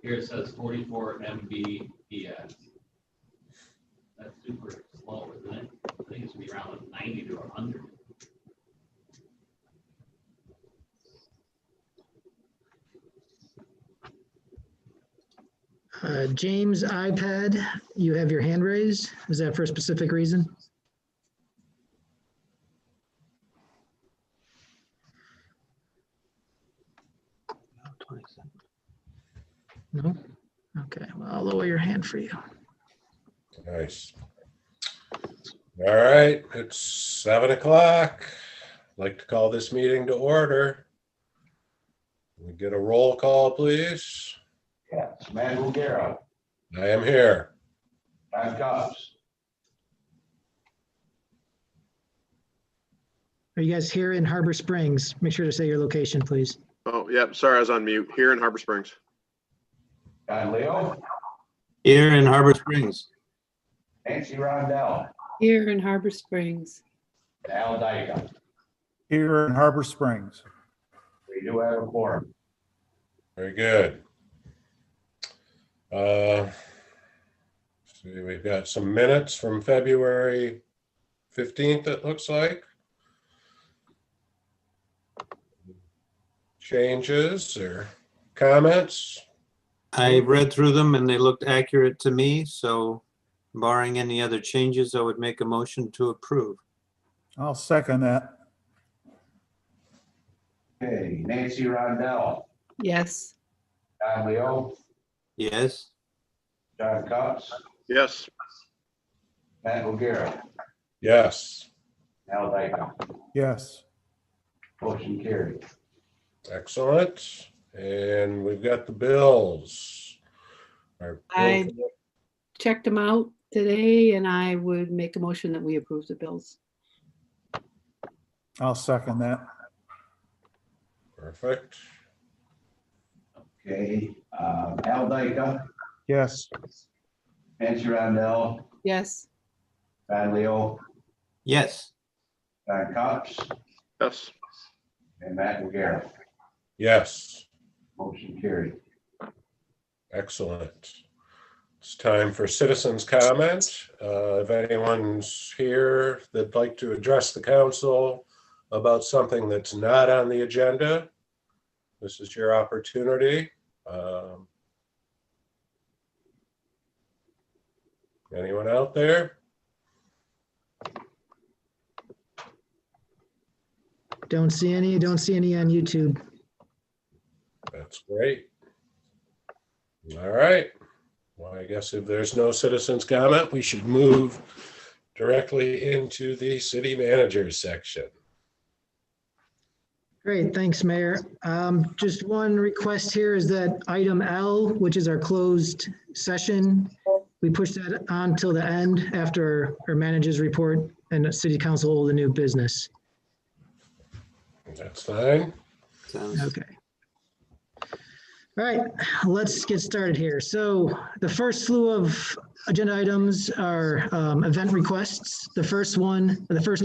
Here it says 44 Mbps. That's super slow, isn't it? I think it should be around 90 to 100. James, iPad, you have your hand raised. Is that for a specific reason? No? Okay, well, I'll lower your hand for you. Nice. All right, it's 7 o'clock. I'd like to call this meeting to order. Can we get a roll call, please? Yes, Matt Bulgara, I am here. John Cox, Are you guys here in Harbor Springs? Make sure to say your location, please. Oh, yeah, sorry, I was on mute. Here in Harbor Springs. John Leo, Here in Harbor Springs. Nancy Rondell, Here in Harbor Springs. and Al Dyke. Here in Harbor Springs. We do have a quorum. Very good. See, we've got some minutes from February 15th, it looks like. Changes or comments? I read through them and they looked accurate to me, so barring any other changes, I would make a motion to approve. I'll second that. Okay, Nancy Rondell, Yes. John Leo, Yes? John Cox, Yes, Matt Bulgara, Yes, Al Dyke. Yes. Motion carried. excellent. And we've got the bills. Our I checked them out today and I would make a motion that we approve the bills. I'll second that. Perfect. Okay, Al Dyke, Yes. Nancy Rondell, Yes. John Leo, Yes. John Cox, yes, and Matt Bulgara. Yes, Motion carried. excellent. It's time for citizens' comment. If anyone's here that'd like to address the council about something that's not on the agenda, this is your opportunity. Anyone out there? Don't see any on YouTube. That's great. All right. Well, I guess if there's no citizens' comment, we should move directly into the city manager section. Great, thanks, Mayor. Just one request here is that item L, which is our closed session, we push that on till the end after our manager's report and the city council hold a new business. That's fine. Sounds Okay. All right, let's get started here. So the first slew of agenda items are event requests. The first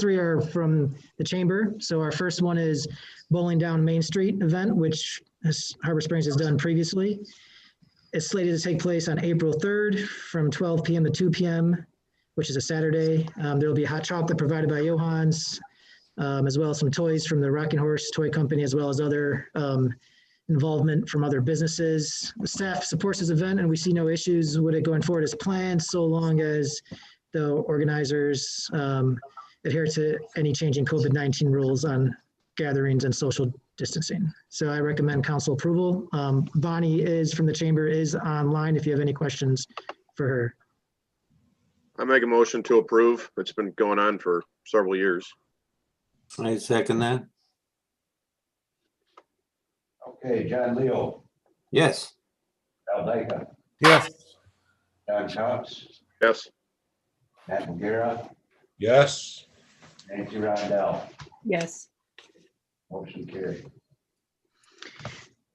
three are from the chamber. So our first one is Bowling Down Main Street event, which Harbor Springs has done previously. It's slated to take place on April 3rd from 12 p.m. to 2 p.m., which is a Saturday. There will be hot chocolate provided by Johans, as well as some toys from the Rocking Horse Toy Company, as well as other involvement from other businesses. The staff supports this event and we see no issues with it going forward as planned, so long as the organizers adhere to any changing COVID-19 rules on gatherings and social distancing. So I recommend council approval. Bonnie from the chamber is online if you have any questions for her. I make a motion to approve. It's been going on for several years. I second that. Okay, John Leo, Yes. Al Dyke, Yes. John Cox, Yes, Matt Bulgara, Yes, Nancy Rondell. Yes. Motion carried.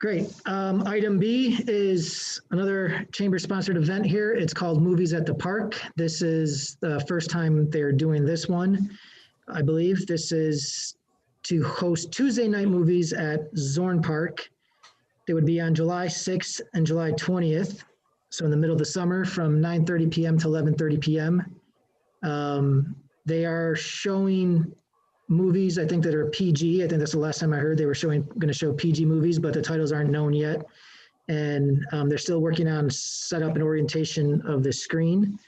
Great. Item B is another chamber-sponsored event here. It's called Movies at the Park. This is the first time they're doing this one. I believe this is to host Tuesday night movies at Zorn Park. They would be on July 6th and July 20th. So in the middle of the summer from 9:30 PM to 11:30 PM. They are showing movies, I think, that are PG. I think that's the last time I heard they were going to show PG movies, but the titles aren't known yet. And they're still working on setup and orientation of the screen.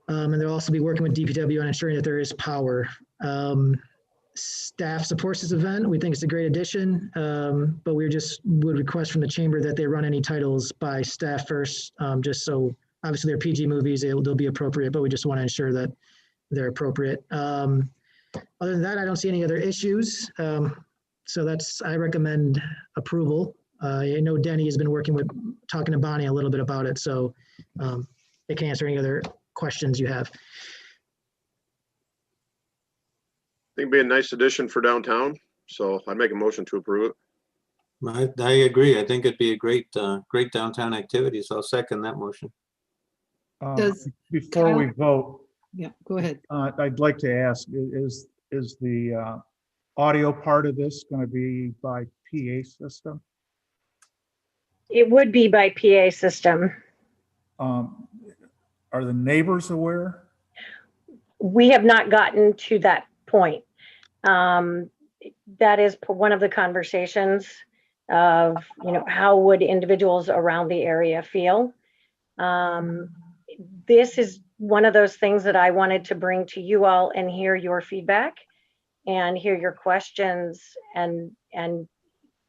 And they'll also be working with DPW on ensuring that there is power. Staff supports this event. We think it's a great addition, but we would request from the chamber that they run any titles by staff first, just so obviously they're PG movies, they'll be appropriate, but we just want to ensure that they're appropriate. Other than that, I don't see any other issues. So I recommend approval. I know Denny has been talking to Bonnie a little bit about it, so they can answer any other questions you have. I think it'd be a nice addition for downtown, so I'd make a motion to approve it. I agree. I think it'd be a great downtown activity, so I'll second that motion. Does Before we Kyle- vote, Yeah, go ahead. I'd like to ask, is the audio part of this going to be by PA system? It would be by PA system. Are the neighbors aware? We have not gotten to that point. That is one of the conversations of, how would individuals around the area feel? This is one of those things that I wanted to bring to you all and hear your feedback and hear your questions. And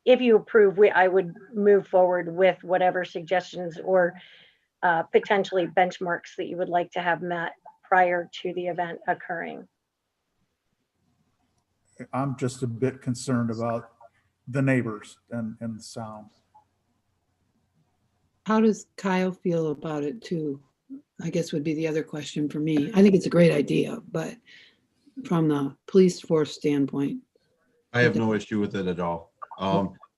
if you approve, I would move forward with whatever suggestions or potentially benchmarks that you would like to have met prior to the event occurring. I'm just a bit concerned about the neighbors and the sound. How does Kyle feel about it too? I guess would be the other question for me. I think it's a great idea, but from the police force standpoint. I have no issue with it at all.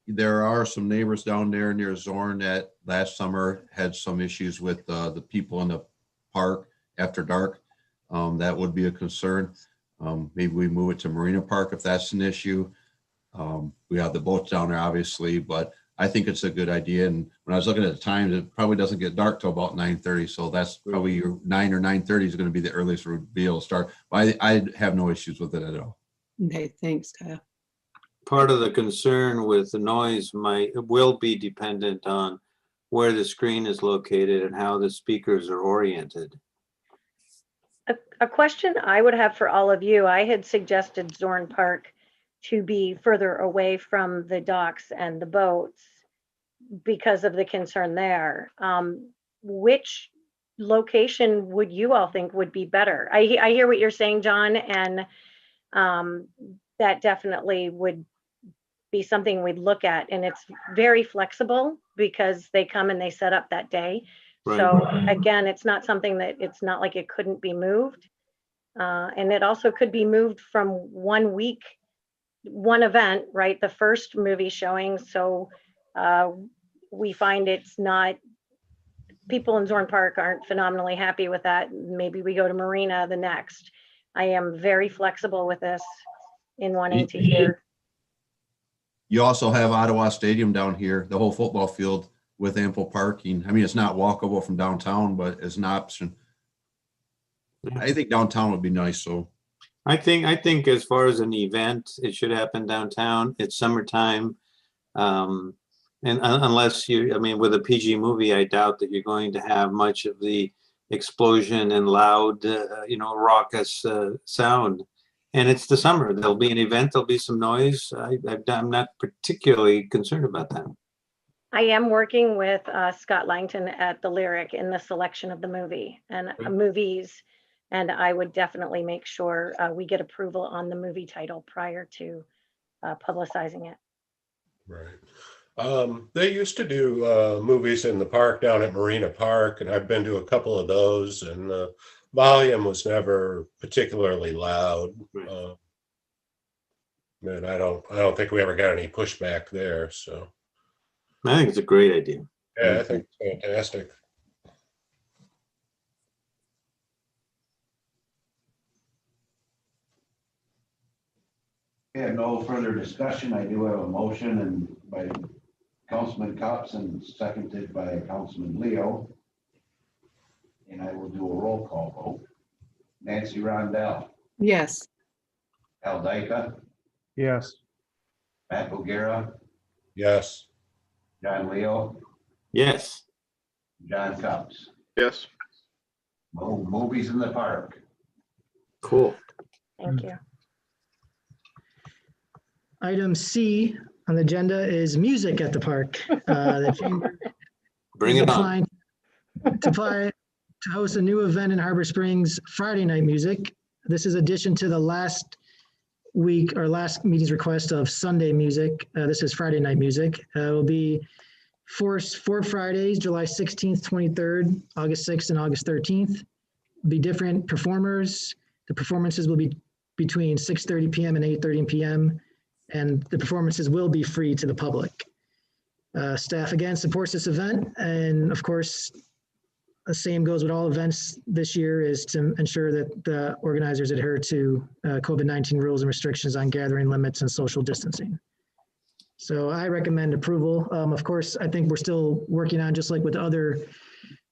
There are some neighbors down there near Zorn that last summer had some issues with the people in the park after dark. That would be a concern. Maybe we move it to Marina Park if that's an issue. We have the boats down there, obviously, but I think it's a good idea. And when I was looking at the times, it probably doesn't get dark till about 9:30. So that's probably your 9 or 9:30 is going to be the earliest we'll be able to start. But I have no issues with it at all. Okay, thanks, Kyle. Part of the concern with the noise will be dependent on where the screen is located and how the speakers are oriented. A question I would have for all of you, I had suggested Zorn Park to be further away from the docks and the boats because of the concern there. Which location would you all think would be better? I hear what you're saying, John, and that definitely would be something we'd look at. And it's very flexible because they come and they set up that day. Right. So again, it's not something that it's not like it couldn't be moved. And it also could be moved from one week, one event, right? The first movie showing. So we find it's not, people in Zorn Park aren't phenomenally happy with that. Maybe we go to Marina the next. I am very flexible with this in wanting to hear. You also have Ottawa Stadium down here, the whole football field with ample parking. I mean, it's not walkable from downtown, but it's an option. I think downtown would be nice. So I think as far as an event, it should happen downtown. It's summertime. And unless with a PG movie, I doubt that you're going to have much of the explosion and loud, raucous sound. And it's the summer. There'll be an event. There'll be some noise. I'm not particularly concerned about that. I am working with Scott Langton at the Lyric in the selection of the movie and movies. And I would definitely make sure we get approval on the movie title prior to publicizing it. Right. They used to do movies in the park down at Marina Park, and I've been to a couple of those, and the volume was never particularly loud. Right. And I don't think we ever got any pushback there. So I think it's a great idea. yeah, I think it's fantastic. We have no further discussion. I do have a motion and by Councilman Copson, seconded by Councilman Leo. And I will do a roll call vote. Nancy Rondell, Yes. Al Dyka, yes, Matt Bogira, Yes. John Leo, Yes. John Cops. Yes. Movies in the park. Cool. Thank you. Item C on the agenda is music at the park. The chamber Bring is it on. applying to host a new event in Harbor Springs, Friday night music. This is addition to the last week or last meeting's request of Sunday music. This is Friday night music. It will be four Fridays, July 16th, 23rd, August 6th, and August 13th. Be different performers. The performances will be between 6:30 p.m. and 8:30 p.m. and the performances will be free to the public. Staff again supports this event, and of course, the same goes with all events this year, is to ensure that the organizers adhere to COVID-19 rules and restrictions on gathering limits and social distancing. So I recommend approval. Of course, I think we're still working on, just like with the other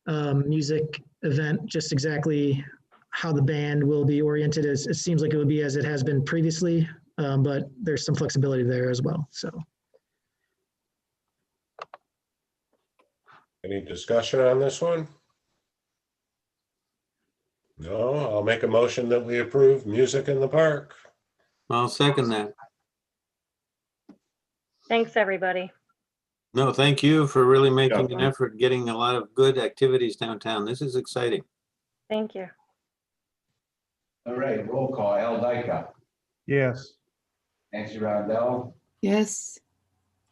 music event, just exactly how the band will be oriented. As it seems like it would be as it has been previously, but there's some flexibility there as well. So. Any discussion on this one? No, I'll make a motion that we approve music in the park. I'll second that. Thanks, everybody. No, thank you for really making an effort, getting a lot of good activities downtown. This is exciting. Thank you. All right, roll call. Al Dyka, yes, Nancy Rondell, Yes.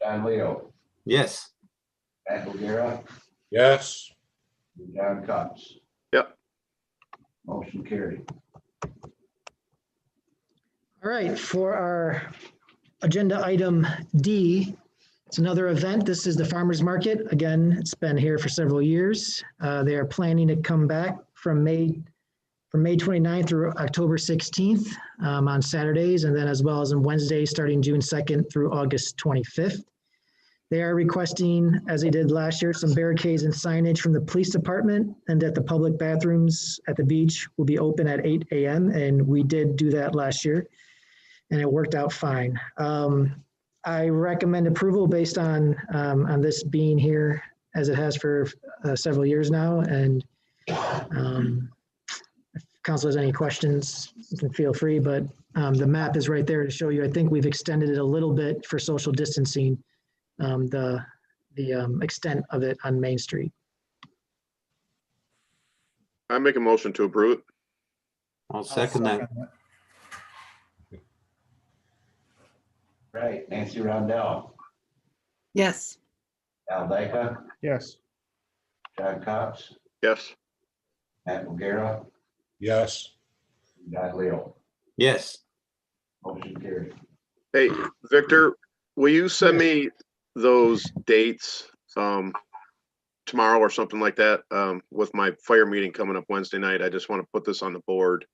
John Leo, Yes. Matt Bogira, Yes. and John Cops. Yep. Motion carried. All right, for our agenda item D, it's another event. This is the Farmers Market. Again, it's been here for several years. They are planning to come back from May 29th through October 16th on Saturdays, and then as well as on Wednesdays, starting June 2nd through August 25th. They are requesting, as they did last year, some barricades and signage from the police department, and that the public bathrooms at the beach will be open at 8 a.m. And we did do that last year, and it worked out fine. I recommend approval based on this being here as it has for several years now. And if council has any questions, you can feel free, but the map is right there to show you. I think we've extended it a little bit for social distancing, the extent of it on Main Street. I make a motion to approve it. I'll second that. Right, Nancy Rondell, Yes. Al Dyka, yes, John Cops, Yes. Matt Bogira, Yes. and John Leo. Yes. Motion carried. Hey, Victor, will you send me those dates tomorrow or something like that? With my fire meeting coming up Wednesday night, I just want to put this on the board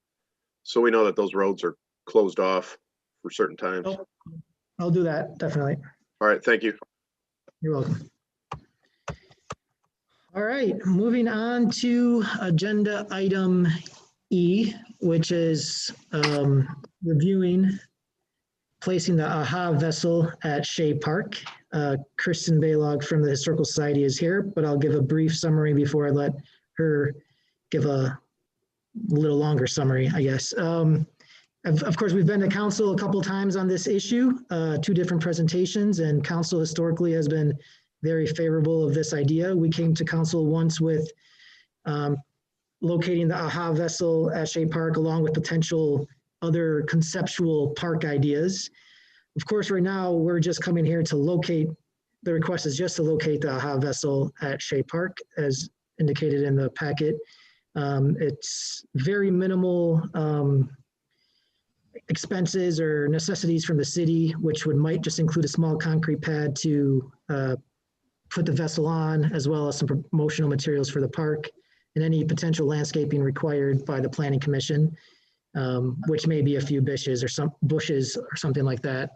so we know that those roads are closed off for certain times. Oh, I'll do that, definitely. All right, thank you. You're welcome. All right, moving on to agenda item E, which is reviewing placing the AHA vessel at Shea Park. Kristen Baylog from the Historical Society is here, but I'll give a brief summary before I let her give a little longer summary, I guess. Of course, we've been to council a couple times on this issue, 2 different presentations, and council historically has been very favorable of this idea. We came to council once with locating the AHA vessel at Shea Park along with potential other conceptual park ideas. Of course, right now, we're just coming here to locate, the request is just to locate the AHA vessel at Shea Park as indicated in the packet. It's very minimal expenses or necessities from the city, which might just include a small concrete pad to put the vessel on, as well as some promotional materials for the park and any potential landscaping required by the Planning Commission, which may be a few bushes or something like that.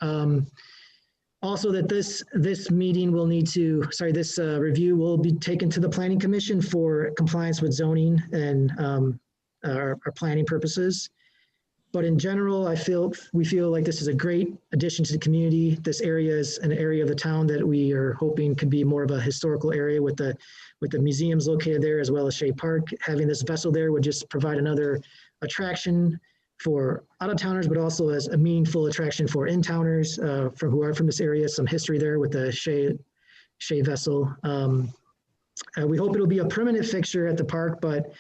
Also that this meeting will need to, sorry, this review will be taken to the Planning Commission for compliance with zoning and our planning purposes. But in general, we feel like this is a great addition to the community. This area is an area of the town that we are hoping could be more of a historical area with the museums located there, as well as Shea Park. Having this vessel there would just provide another attraction for out-of-towners, but also as a meaningful attraction for in-towners who are from this area. Some history there with the Shea vessel. We hope it'll be a permanent fixture at the park, but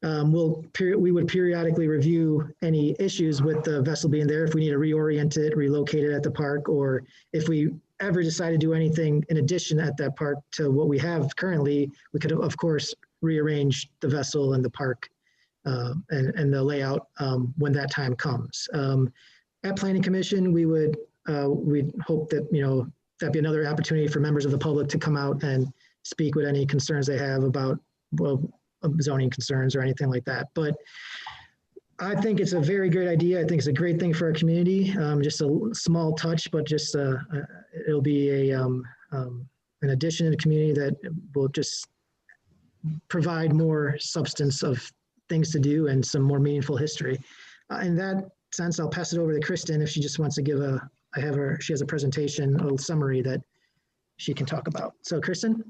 we would periodically review any issues with the vessel being there, if we need to reorient it, relocate it at the park, or if we ever decide to do anything in addition at that park to what we have currently, we could, of course, rearrange the vessel and the park and the layout when that time comes. At Planning Commission, we'd hope that, that'd be another opportunity for members of the public to come out and speak with any concerns they have about, zoning concerns or anything like that. But I think it's a very great idea. I think it's a great thing for our community. Just a small touch, but just it'll be an addition to the community that will just provide more substance of things to do and some more meaningful history. In that sense, I'll pass it over to Kristen if she just wants to give she has a presentation, a little summary that she can talk about. So Kristen?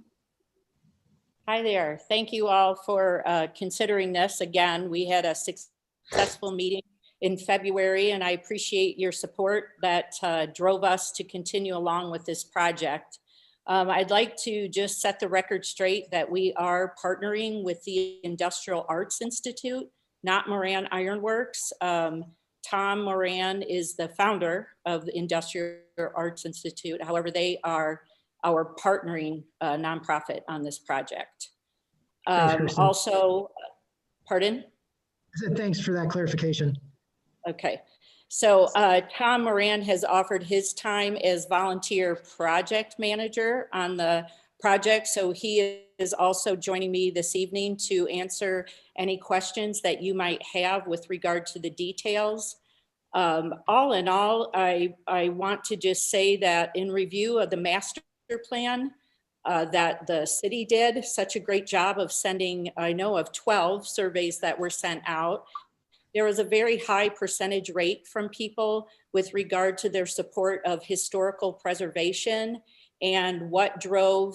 Hi there. Thank you all for considering this. Again, we had a successful meeting in February, and I appreciate your support that drove us to continue along with this project. I'd like to just set the record straight that we are partnering with the Industrial Arts Institute, not Moran Ironworks. Tom Moran is the founder of the Industrial Arts Institute. However, they are our partnering nonprofit on this project. Also, pardon? I said thanks for that clarification. Okay, so Tom Moran has offered his time as volunteer project manager on the project. So he is also joining me this evening to answer any questions that you might have with regard to the details. All in all, I want to just say that in review of the master plan that the city did such a great job of sending, I know of 12 surveys that were sent out. There was a very high percentage rate from people with regard to their support of historical preservation and what were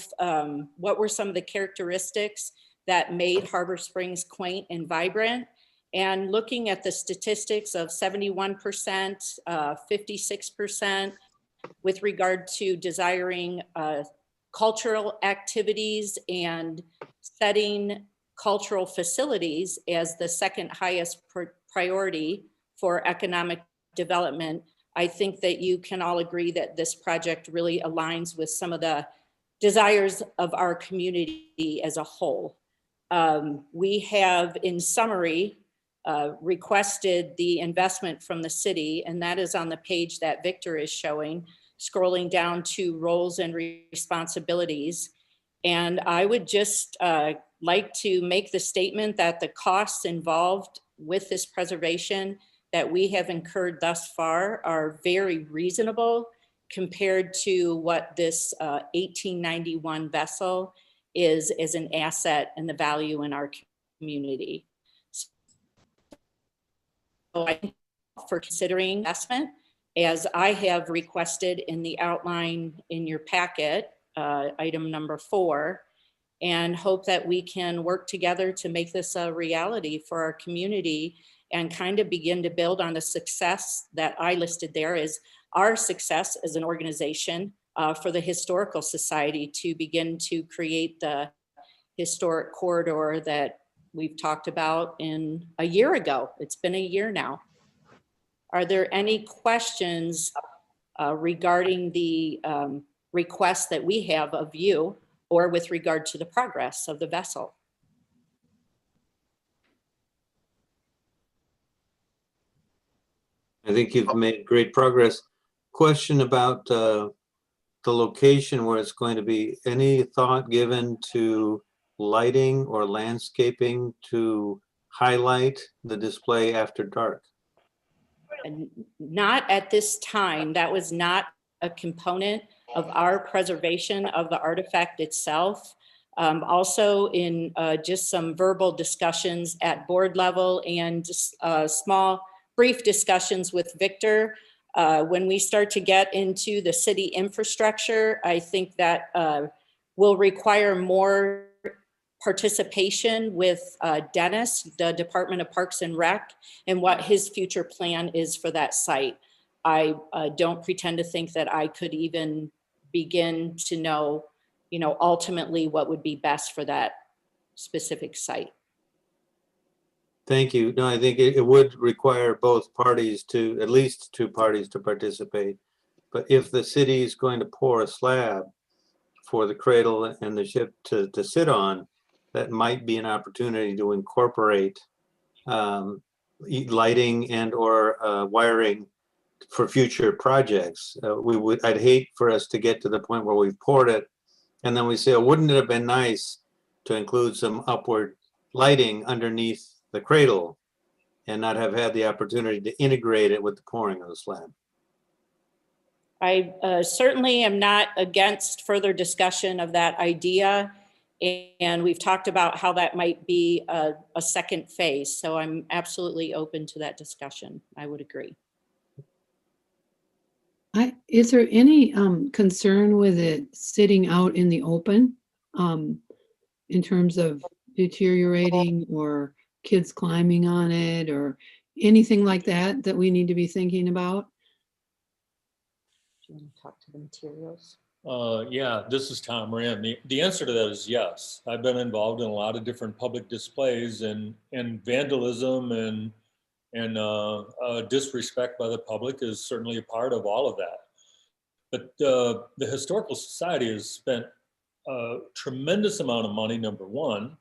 some of the characteristics that made Harbor Springs quaint and vibrant. And looking at the statistics of 71%, 56% with regard to desiring cultural activities and setting cultural facilities as the second highest priority for economic development, I think that you can all agree that this project really aligns with some of the desires of our community as a whole. We have, in summary, requested the investment from the city, and that is on the page that Victor is showing, scrolling down to roles and responsibilities. And I would just like to make the statement that the costs involved with this preservation that we have incurred thus far are very reasonable compared to what this 1891 vessel is as an asset and the value in our community. So I thank you for considering investment, as I have requested in the outline in your packet, item number 4, and hope that we can work together to make this a reality for our community and kind of begin to build on the success that I listed there as our success as an organization for the Historical Society to begin to create the historic corridor that we've talked about in a year ago. It's been a year now. Are there any questions regarding the request that we have of you or with regard to the progress of the vessel? I think you've made great progress. Question about the location where it's going to be. Any thought given to lighting or landscaping to highlight the display after dark? And not at this time. That was not a component of our preservation of the artifact itself. Also in just some verbal discussions at board level and just small, brief discussions with Victor. When we start to get into the city infrastructure, I think that will require more participation with Dennis, the Department of Parks and Rec, and what his future plan is for that site. I don't pretend to think that I could even begin to know, ultimately what would be best for that specific site. Thank you. No, I think it would require both parties to, at least two parties to participate. But if the city is going to pour a slab for the cradle and the ship to sit on, that might be an opportunity to incorporate lighting and or wiring for future projects. I'd hate for us to get to the point where we've poured it and then we say, oh, wouldn't it have been nice to include some upward lighting underneath the cradle and not have had the opportunity to integrate it with the pouring of the slab. I certainly am not against further discussion of that idea. And we've talked about how that might be a second phase. So I'm absolutely open to that discussion. I would agree. Is there any concern with it sitting out in the open in terms of deteriorating or kids climbing on it or anything like that that we need to be thinking about? Do you want to talk to the materials? Yeah, this is Tom Marina. The answer to that is yes. I've been involved in a lot of different public displays and vandalism and disrespect by the public is certainly a part of all of that. But the Historical Society has spent a tremendous amount of money, number one.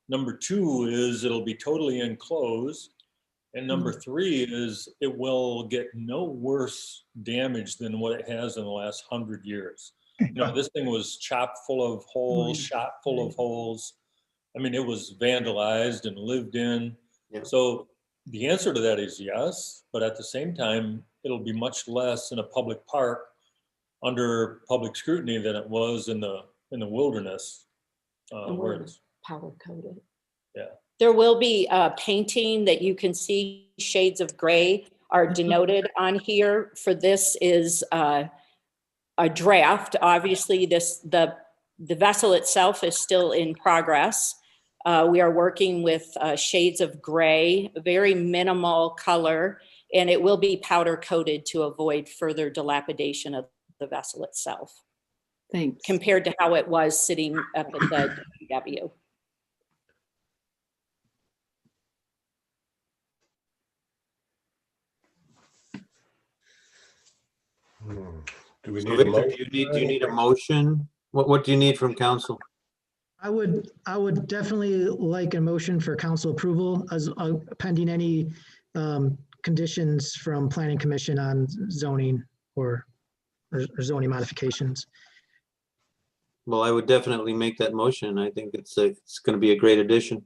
Number two is it'll be totally enclosed. And number three is it will get no worse damage than what it has in the last 100 years. This thing was chock full of holes, shot full of holes. I mean, it was vandalized and lived in. Yeah. So the answer to that is yes, but at the same time, it'll be much less in a public park under public scrutiny than it was in the wilderness. Where it's powder coated. Yeah. There will be painting that you can see shades of gray are denoted on here. For this is a draft. Obviously, the vessel itself is still in progress. We are working with shades of gray, very minimal color, and it will be powder coated to avoid further dilapidation of the vessel itself. Thanks. Compared to how it was sitting up at the DPW. Do we So need a Victor, motion? do you need a motion? What do you need from council? I would definitely like a motion for council approval as pending any conditions from planning commission on zoning or zoning modifications. Well, I would definitely make that motion. I think it's going to be a great addition.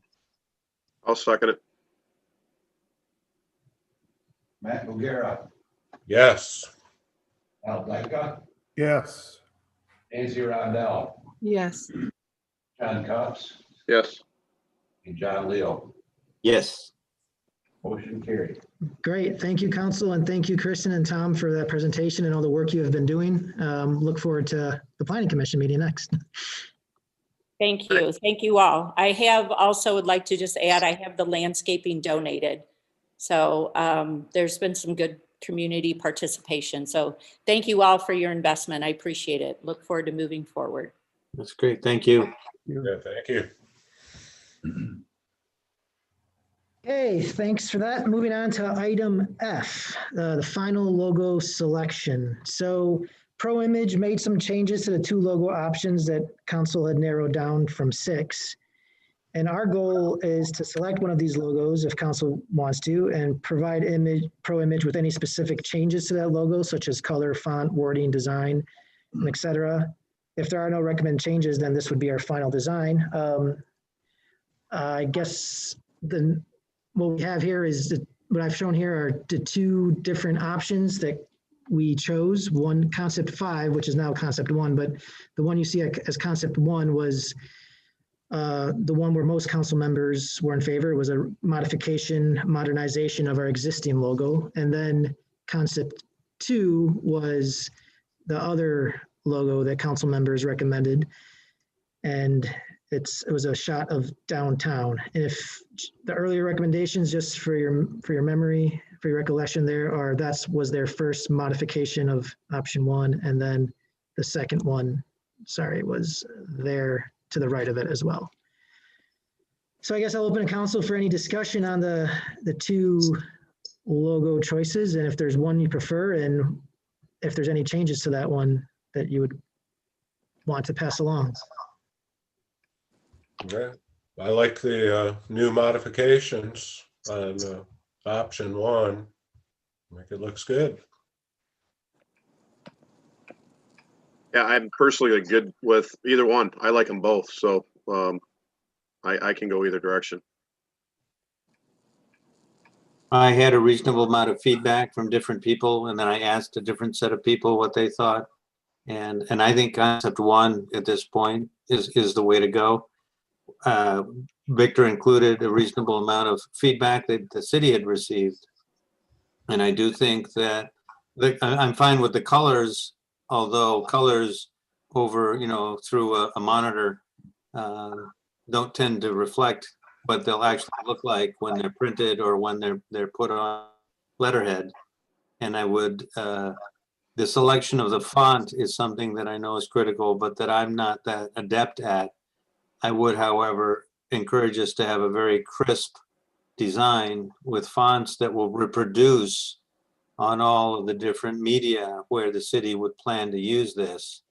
I'll second it. Matt Boogera, Yes. Al Blanca, Yes. Nancy Rondell, Yes. John Cox, Yes. and John Leo. Yes. Motion carried. Great. Thank you, council, and thank you, Kristen and Tom, for that presentation and all the work you have been doing. Look forward to the planning commission meeting next. Thank you. Thank you all. I have also would like to just add, I have the landscaping donated. So there's been some good community participation. So thank you all for your investment. I appreciate it. Look forward to moving forward. That's great. Thank you. Yeah, thank you. Okay, thanks for that. Moving on to item F, the final logo selection. So ProImage made some changes to the two logo options that council had narrowed down from 6. And our goal is to select one of these logos if council wants to and provide ProImage with any specific changes to that logo, such as color, font, wording, design, and et cetera. If there are no recommended changes, then this would be our final design. I guess what we have here is what I've shown here are the two different options that we chose one, concept 5, which is now concept 1, but the one you see as concept 1 was the one where most council members were in favor. It was a modification, modernization of our existing logo. And then concept 2 was the other logo that council members recommended. And it was a shot of downtown. And if the earlier recommendations, just for your memory, for your recollection there, are was their first modification of option 1. And then the second one, sorry, was there to the right of it as well. So I guess I'll open to council for any discussion on the 2 logo choices, and if there's one you prefer, and if there's any changes to that one that you would want to pass along. Yeah, I like the new modifications on option 1. I think it looks good. Yeah, I'm personally good with either one. I like them both, so I can go either direction. I had a reasonable amount of feedback from different people, and then I asked a different set of people what they thought. And I think concept 1 at this point is the way to go. Victor included a reasonable amount of feedback that the city had received. And I do think that I'm fine with the colors, although colors over, through a monitor don't tend to reflect what they'll actually look like when they're printed or when they're put on letterhead. And I would, the selection of the font is something that I know is critical, but that I'm not that adept at. I would, however, encourage us to have a very crisp design with fonts that will reproduce on all of the different media where the city would plan to use this.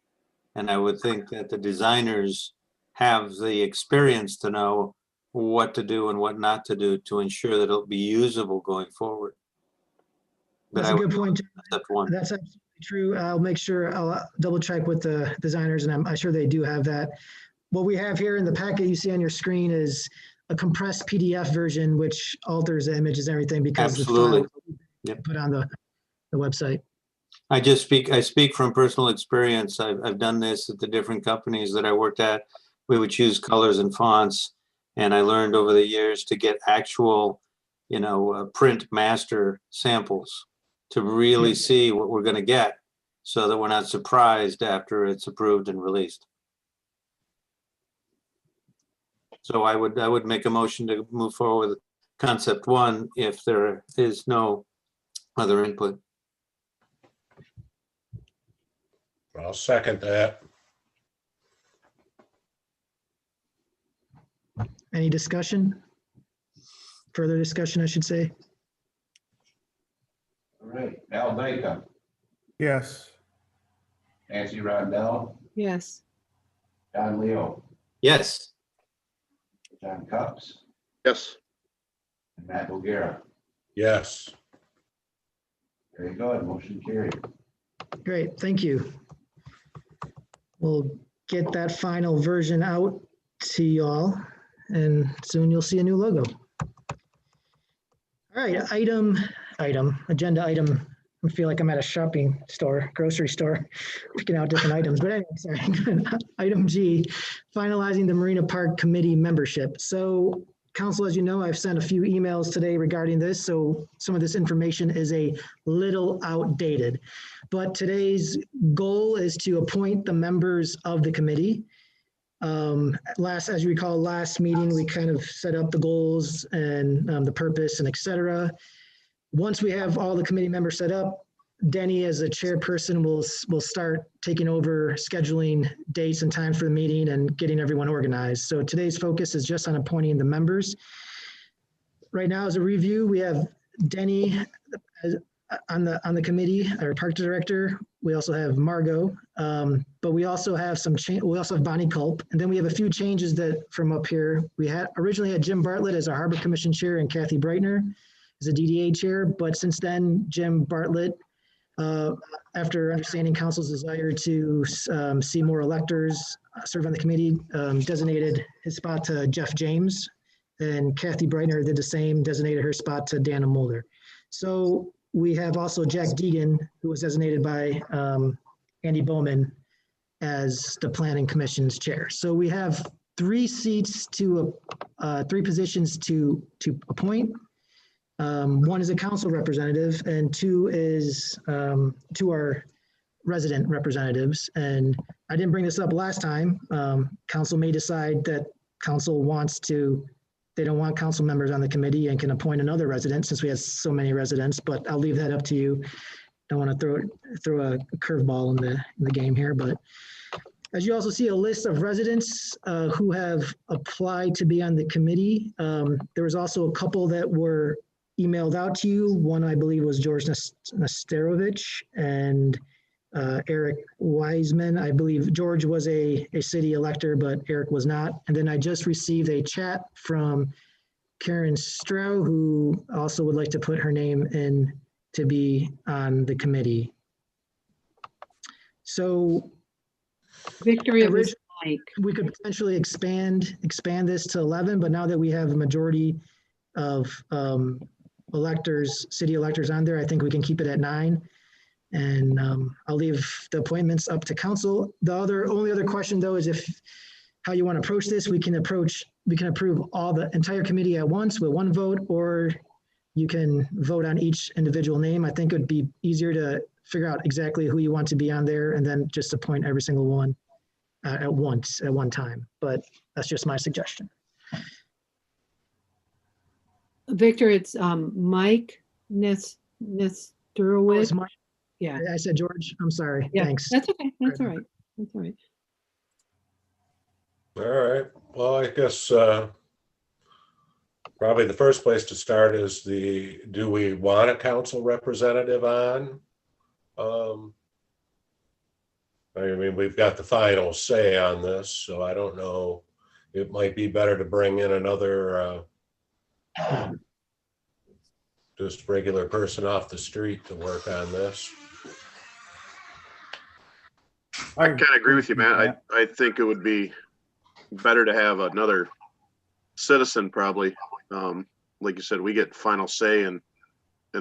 And I would think that the designers have the experience to know what to do and what not to do to ensure that it'll be usable going forward. But That's a good point. Step 1. That's absolutely true. I'll make sure, I'll double check with the designers, and I'm sure they do have that. What we have here in the packet you see on your screen is a compressed PDF version, which alters the images and everything because Absolutely. the file put on the website. I speak from personal experience. I've done this at the different companies that I worked at. We would choose colors and fonts, and I learned over the years to get actual, print master samples to really see what we're going to get, so that we're not surprised after it's approved and released. So I would make a motion to move forward with concept 1 if there is no other input. I'll second that. Any discussion? Further discussion, I should say. All right, Al Dyke, Yes. Nancy Rondell, Yes. Don Leo, Yes. John Cups, Yes. and Matt O'Gara. Yes. Very good, motion carried. Great, thank you. We'll get that final version out to y'all, and soon you'll see a new logo. All right, agenda item. I feel like I'm at a shopping store, grocery store, picking out different items, but anyway, sorry. Item G, finalizing the Marina Park Committee membership. So council, as you know, I've sent a few emails today regarding this, so some of this information is a little outdated. But today's goal is to appoint the members of the committee. As you recall, last meeting, we kind of set up the goals and the purpose and et cetera. Once we have all the committee members set up, Denny, as a chairperson, will start taking over scheduling dates and times for the meeting and getting everyone organized. So today's focus is just on appointing the members. Right now, as a review, we have Denny on the committee, our park director. We also have Margot, but we also have we also have Bonnie Culp, and then we have a few changes that from up here. We originally had Jim Bartlett as our Harbor Commission chair and Kathy Breitner as a DDA chair, but since then, Jim Bartlett, after understanding council's desire to see more electors serve on the committee, designated his spot to Jeff James, and Kathy Breitner did the same, designated her spot to Dana Mulder. So we have also Jack Deegan, who was designated by Andy Bowman as the Planning Commission's chair. So we have 3 seats to, 3 positions to appoint. 1 is a council representative and 2 is 2 are resident representatives. And I didn't bring this up last time. Council may decide that council wants to, they don't want council members on the committee and can appoint another resident since we have so many residents, but I'll leave that up to you. Don't want to throw a curveball in the game here, but as you also see a list of residents who have applied to be on the committee. There was also a couple that were emailed out to you. One, I believe, was George Nesterovich and Eric Wiseman. I believe George was a city elector, but Eric was not. And then I just received a chat from Karen Stroh, who also would like to put her name in to be on the committee. So Victor, it was Mike. we could potentially expand this to 11, but now that we have a majority of electors, city electors on there, I think we can keep it at 9. And I'll leave the appointments up to council. The only other question though is how you want to approach this. We can approve all the entire committee at once with 1 vote, or you can vote on each individual name. I think it would be easier to figure out exactly who you want to be on there and then just appoint every single one at one time. But that's just my suggestion. Victor, it's Mike Nesterowitz. It's Mike. Yeah. I said George. I'm sorry. Yeah, Thanks. that's okay. That's all right. That's all right. All right. Well, I guess probably the first place to start is do we want a council representative on? I mean, we've got the final say on this, so I don't know. It might be better to bring in another just regular person off the street to work on this. I kind of agree with you, Matt. I think it would be better to have another citizen probably. Like you said, we get final say in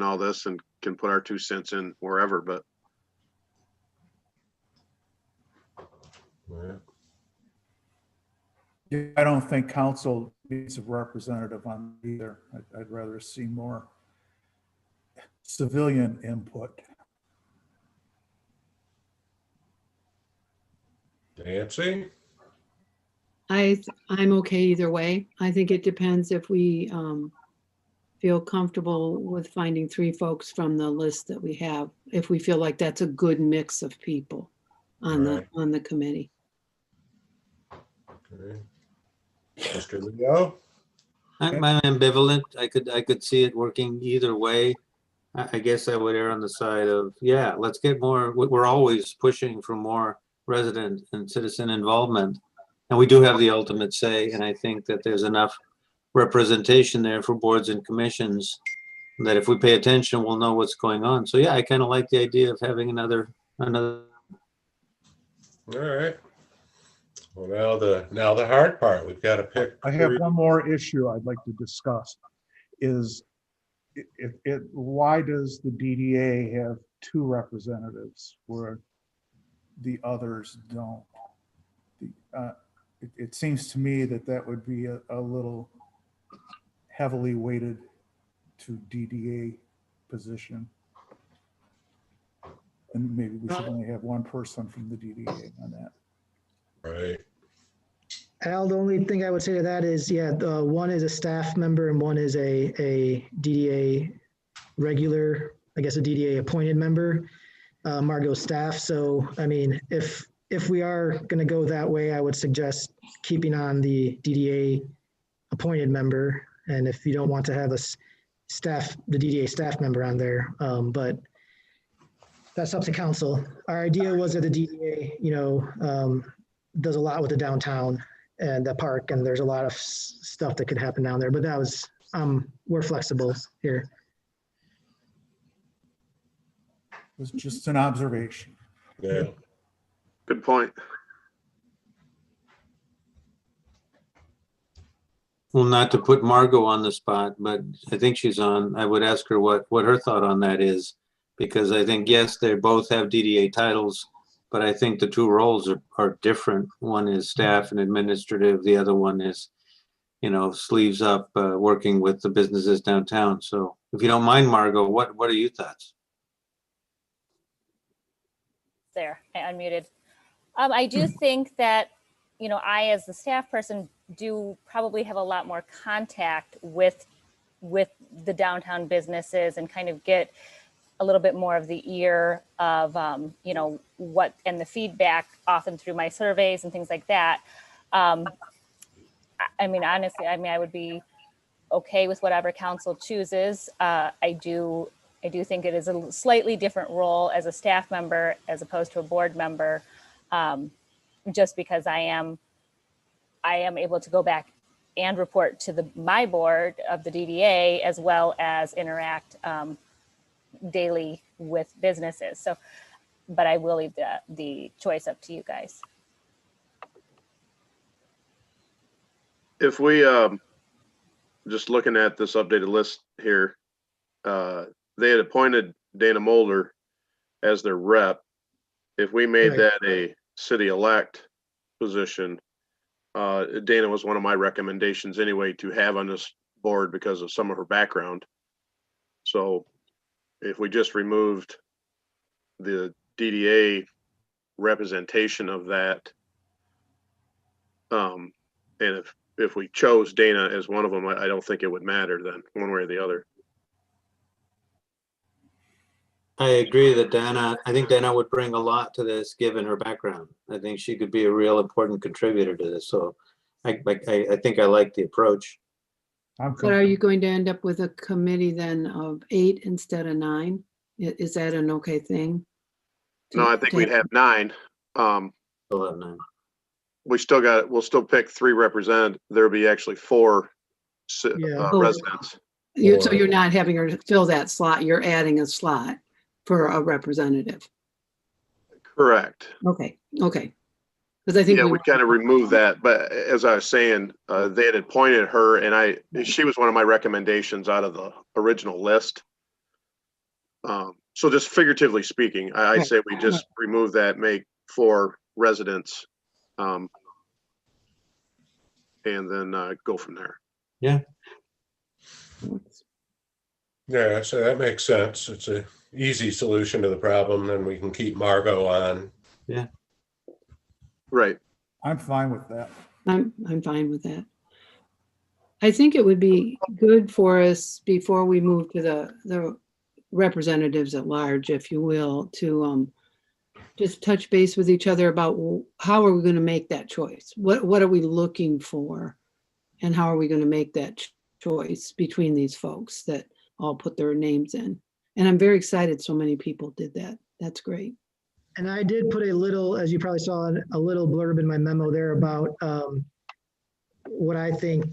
all this and can put our 2 cents in wherever, but. Yeah. I don't think council needs a representative on either. I'd rather see more civilian input. Nancy? I'm okay either way. I think it depends if we feel comfortable with finding 3 folks from the list that we have, if we feel like that's a good mix of people on the committee. Okay. Mr. Leo? I'm ambivalent. I could see it working either way. I guess I would err on the side of, yeah, let's get more. We're always pushing for more resident and citizen involvement. And we do have the ultimate say. And I think that there's enough representation there for boards and commissions that if we pay attention, we'll know what's going on. So yeah, I kind of like the idea of having another. All right. Well, now the hard part. We've got to pick. I have one more issue I'd like to discuss. Is why does the DDA have 2 representatives where the others don't? It seems to me that would be a little heavily weighted to DDA position. And maybe we should only have 1 person from the DDA on that. Right. Al, the only thing I would say to that is, yeah, one is a staff member and one is a DDA regular, I guess a DDA appointed member, Margot staff. So, I mean, if we are going to go that way, I would suggest keeping on the DDA appointed member. And if you don't want to have the DDA staff member on there, but that's up to council. Our idea was that the DDA, does a lot with the downtown and the park, and there's a lot of stuff that could happen down there, but that was, we're flexible here. It was just an observation. Yeah. Good point. Well, not to put Margot on the spot, but I think she's on. I would ask her what her thought on that is. Because I think, yes, they both have DDA titles, but I think the two roles are different. One is staff and administrative. The other one is, sleeves up, working with the businesses downtown. So if you don't mind, Margot, what are your thoughts? There, I unmuted. I do think that, I, as the staff person, do probably have a lot more contact with the downtown businesses and kind of get a little bit more of the ear of, what, and the feedback often through my surveys and things like that. Honestly, I would be okay with whatever council chooses. I do think it is a slightly different role as a staff member as opposed to a board member, just because I am able to go back and report to my board of the DDA as well as interact daily with businesses. So, but I will leave the choice up to you guys. If we, just looking at this updated list here, they had appointed Dana Mulder as their rep. If we made that a city elect position, Dana was one of my recommendations anyway to have on this board because of some of her background. So if we just removed the DDA representation of that, and if we chose Dana as one of them, I don't think it would matter then, one way or the other. I agree that I think Dana would bring a lot to this given her background. I think she could be a real important contributor to this. So I think I like the approach. But are you going to end up with a committee then of 8 instead of 9? Is that an okay thing? No, I think we'd have 9. We'll have 9. We'll still pick 3 representatives. There'll be actually 4 residents. So you're not having her fill that slot. You're adding a slot for a representative. Correct. Okay. Because I think we kind of removed that, but as I was saying, they had appointed her, and she was one of my recommendations out of the original list. So just figuratively speaking, I say we just remove that, make 4 residents, and then go from there. Yeah. Yeah, so that makes sense. It's a easy solution to the problem. Then we can keep Margot on. Yeah. Right. I'm fine with that. I'm fine with that. I think it would be good for us before we move to the representatives at large, if you will, to just touch base with each other about how are we going to make that choice? What are we looking for? And how are we going to make that choice between these folks that all put their names in? And I'm very excited so many people did that. That's great. And I did put a little, as you probably saw, a little blurb in my memo there about what I think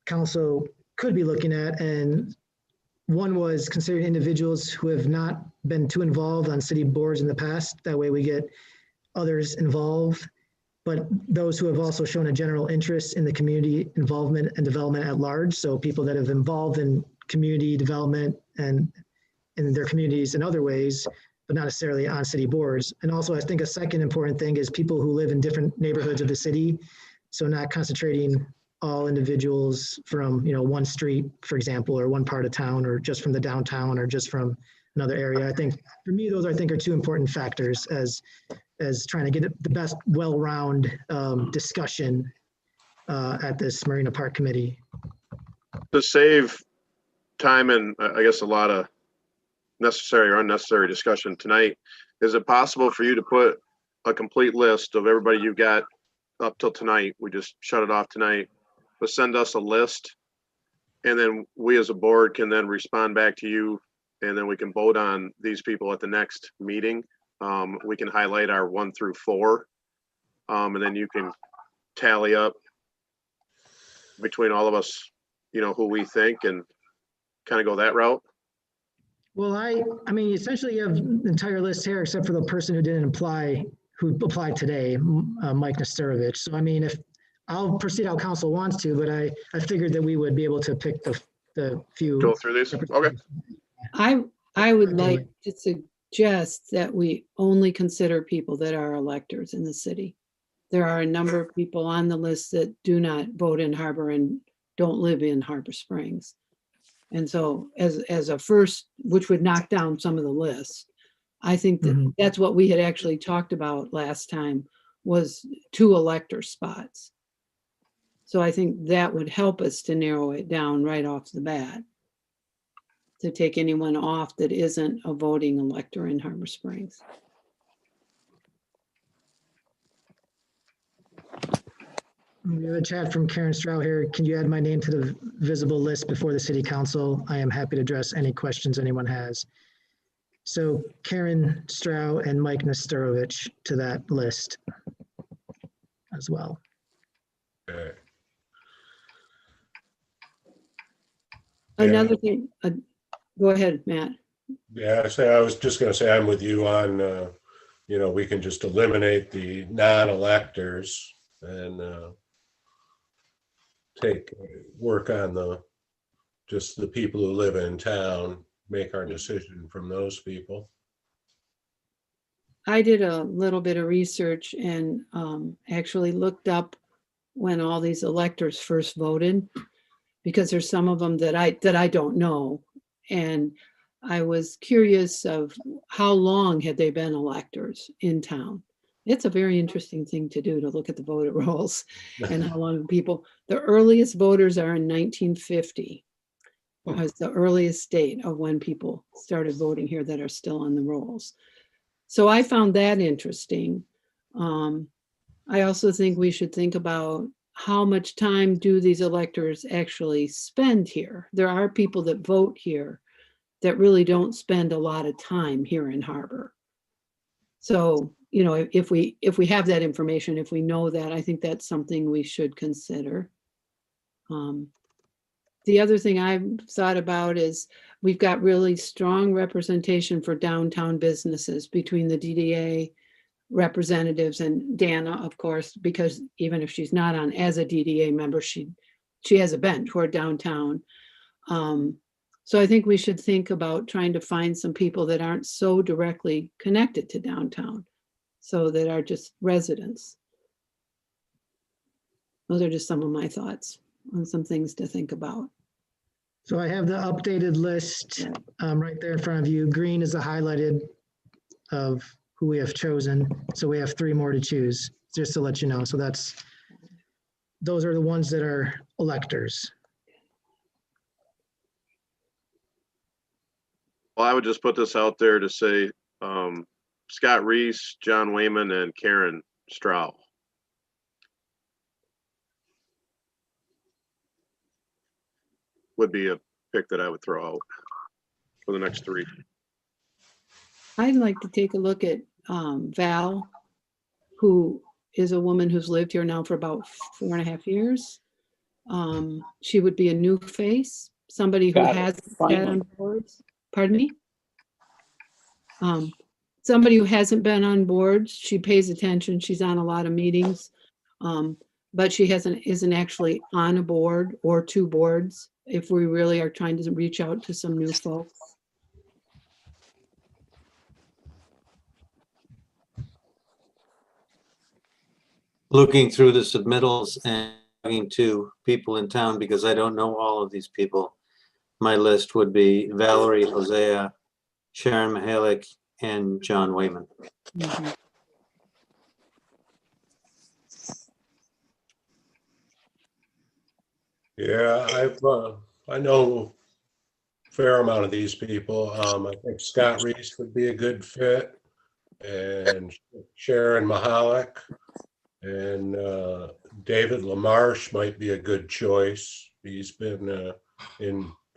council could be looking at. And one was considering individuals who have not been too involved on city boards in the past. That way we get others involved, but those who have also shown a general interest in the community involvement and development at large. So people that have involved in community development and in their communities in other ways, but not necessarily on city boards. And also I think a second important thing is people who live in different neighborhoods of the city. So not concentrating all individuals from, one street, for example, or one part of town, or just from the downtown, or just from another area. I think for me, those are 2 important factors as trying to get the best well-round discussion at this Marina Park Committee. To save time and I guess a lot of necessary or unnecessary discussion tonight, is it possible for you to put a complete list of everybody you've got up till tonight? We just shut it off tonight, but send us a list, and then we as a board can then respond back to you, and then we can vote on these people at the next meeting. We can highlight our 1 through 4, and then you can tally up between all of us, who we think, and kind of go that route. Well, I mean, essentially you have the entire list here, except for the person who applied today, Mike Nestorovich. So, I mean, if I'll proceed how council wants to, but I figured that we would be able to pick the few. Go through these? Okay. I would like to suggest that we only consider people that are electors in the city. There are a number of people on the list that do not vote in Harbor and don't live in Harbor Springs. And so as a first, which would knock down some of the lists, I think that that's what we had actually talked about last time, was 2 elector spots. So I think that would help us to narrow it down right off the bat, to take anyone off that isn't a voting elector in Harbor Springs. We have a chat from Karen Stroud here. Can you add my name to the visible list before the city council? I am happy to address any questions anyone has. So Karen Stroud and Mike Nestorovich to that list as well. Okay. Another thing, go ahead, Matt. Yeah, I was just going to say I'm with you on, we can just eliminate the non-electors and work on just the people who live in town, make our decision from those people. I did a little bit of research and actually looked up when all these electors first voted, because there's some of them that I don't know. And I was curious of how long had they been electors in town. It's a very interesting thing to do, to look at the voter rolls and how long people, the earliest voters are in 1950. As the earliest date of when people started voting here that are still on the rolls. So I found that interesting. I also think we should think about how much time do these electors actually spend here. There are people that vote here that really don't spend a lot of time here in Harbor. So, if we have that information, if we know that, I think that's something we should consider. The other thing I've thought about is we've got really strong representation for downtown businesses between the DDA representatives and Dana, of course, because even if she's not on as a DDA member, she has a bent toward downtown. So I think we should think about trying to find some people that aren't so directly connected to downtown, so that are just residents. Those are just some of my thoughts on some things to think about. So I have the updated list right there in front of you. Green is the highlighted of who we have chosen. So we have 3 more to choose, just to let you know. So those are the ones that are electors. Well, I would just put this out there to say, Scott Reese, John Wayman, and Karen Stroud. Would be a pick that I would throw out for the next 3. I'd like to take a look at Val, who is a woman who's lived here now for about 4.5 years. She would be a new face, somebody who has been on boards. Pardon me? Somebody who hasn't been on boards. She pays attention. She's on a lot of meetings, but she isn't actually on a board or 2 boards, if we really are trying to reach out to some new folks. Looking through the submittals and talking to people in town, because I don't know all of these people, my list would be Valerie Hosea, Sharon Mahalik, and John Wayman. Mm-hmm. Yeah, I know a fair amount of these people. I think Scott Reese would be a good fit, and Sharon Mahalik, and David LaMarche might be a good choice. He's been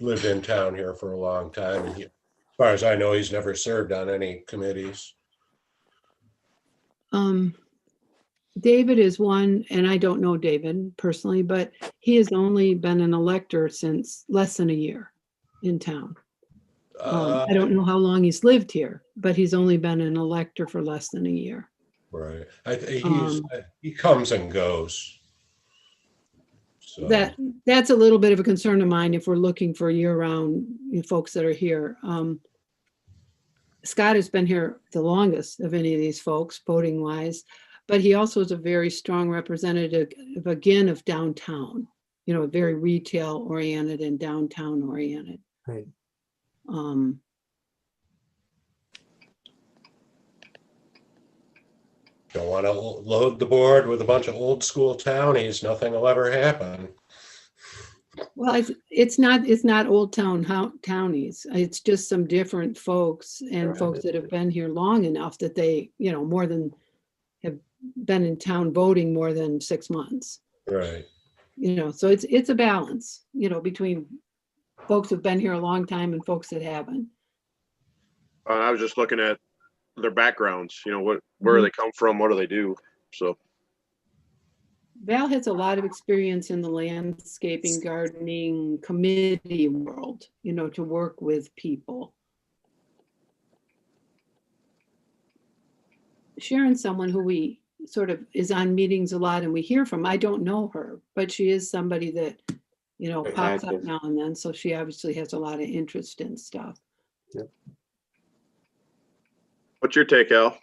lived in town here for a long time, and as far as I know, he's never served on any committees. David is one, and I don't know David personally, but he has only been an elector since less than a year in town. I don't know how long he's lived here, but he's only been an elector for less than a year. Right. He comes and goes. So, That's a little bit of a concern of mine if we're looking for year-round folks that are here. Scott has been here the longest of any of these folks, voting wise, but he also is a very strong representative, again, of downtown, very retail oriented and downtown oriented. Right. don't want to load the board with a bunch of old school townies. Nothing will ever happen. Well, it's not old townies. It's just some different folks and folks that have been here long enough that they, more than have been in town voting more than 6 months. Right. So it's a balance, between folks who've been here a long time and folks that haven't. I was just looking at their backgrounds, where they come from, what do they do? So Val has a lot of experience in the landscaping, gardening, committee world, to work with people. Sharon's someone who we sort of is on meetings a lot and we hear from. I don't know her, but she is somebody that, pops up now and then. So she obviously has a lot of interest in stuff. Yep. What's your take, Al?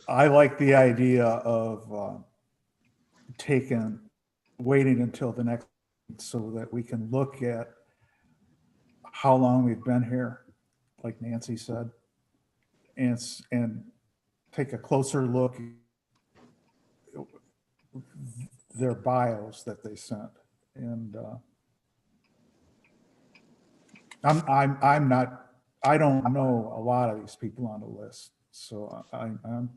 I like the idea of waiting until the next, so that we can look at how long we've been here, like Nancy said, and take a closer look at their bios that they sent. And I don't know a lot of these people on the list, so I'm a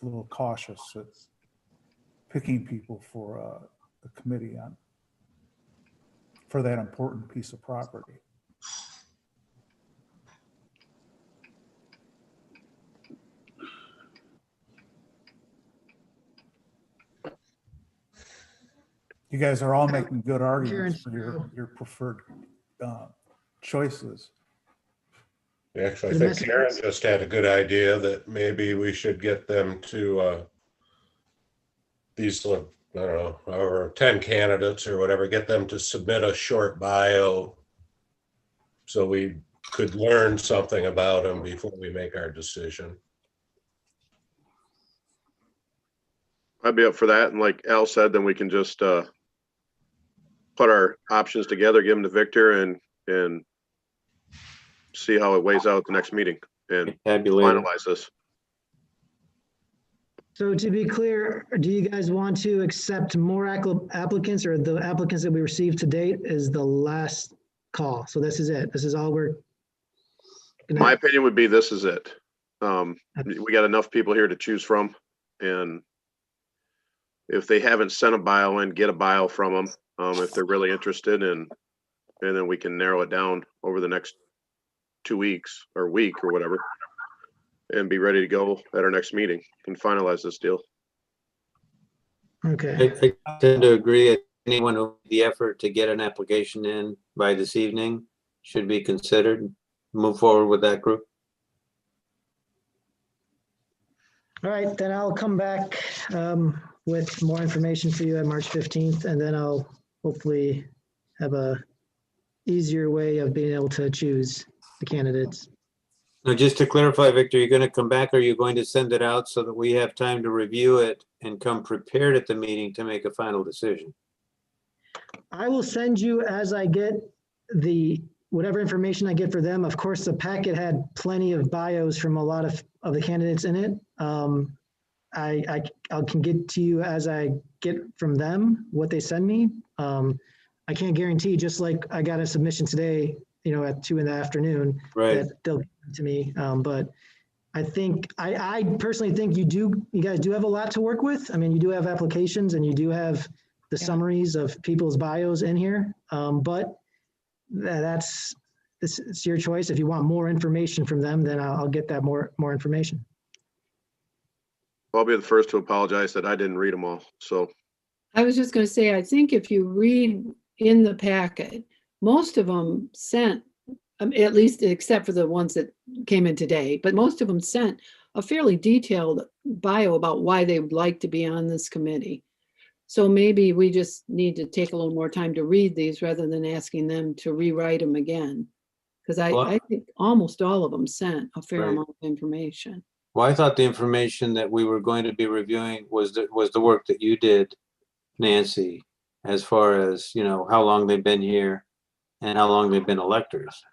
little cautious at picking people for the committee for that important piece of property. You guys are all making good arguments for your preferred choices. Actually, I think Karen just had a good idea that maybe we should get them to these, I don't know, or 10 candidates or whatever, get them to submit a short bio so we could learn something about them before we make our decision. I'd be up for that. And like Al said, then we can just put our options together, give them to Victor, and see how it weighs out at the next meeting and finalize this. So to be clear, do you guys want to accept more applicants, or the applicants that we received to date is the last call? So this is it. This is all we're. My opinion would be this is it. We got enough people here to choose from, and if they haven't sent a bio in, get a bio from them if they're really interested, and then we can narrow it down over the next 2 weeks or week or whatever, and be ready to go at our next meeting and finalize this deal. Okay. I tend to agree. Anyone who made the effort to get an application in by this evening should be considered. Move forward with that group. All right, then I'll come back with more information for you on March 15th, and then I'll hopefully have a easier way of being able to choose the candidates. Now, just to clarify, Victor, you're going to come back, or you're going to send it out so that we have time to review it and come prepared at the meeting to make a final decision? I will send you as I get whatever information I get for them. Of course, the packet had plenty of bios from a lot of the candidates in it. I can get to you as I get from them what they send me. I can't guarantee, just like I got a submission today, at 2 p.m, right, that they'll get to me. But I think, I personally think you guys do have a lot to work with. I mean, you do have applications and you do have the summaries of people's bios in here. But it's your choice. If you want more information from them, then I'll get that more information. I'll be the first to apologize that I didn't read them all. So I was just going to say, I think if you read in the packet, most of them sent, at least except for the ones that came in today, but most of them sent a fairly detailed bio about why they would like to be on this committee. So maybe we just need to take a little more time to read these rather than asking them to rewrite them again. Because I think almost all of them sent a fair Right. amount of information. Well, I thought the information that we were going to be reviewing was the work that you did, Nancy, as far as, you know, how long they've been here and how long they've been electors.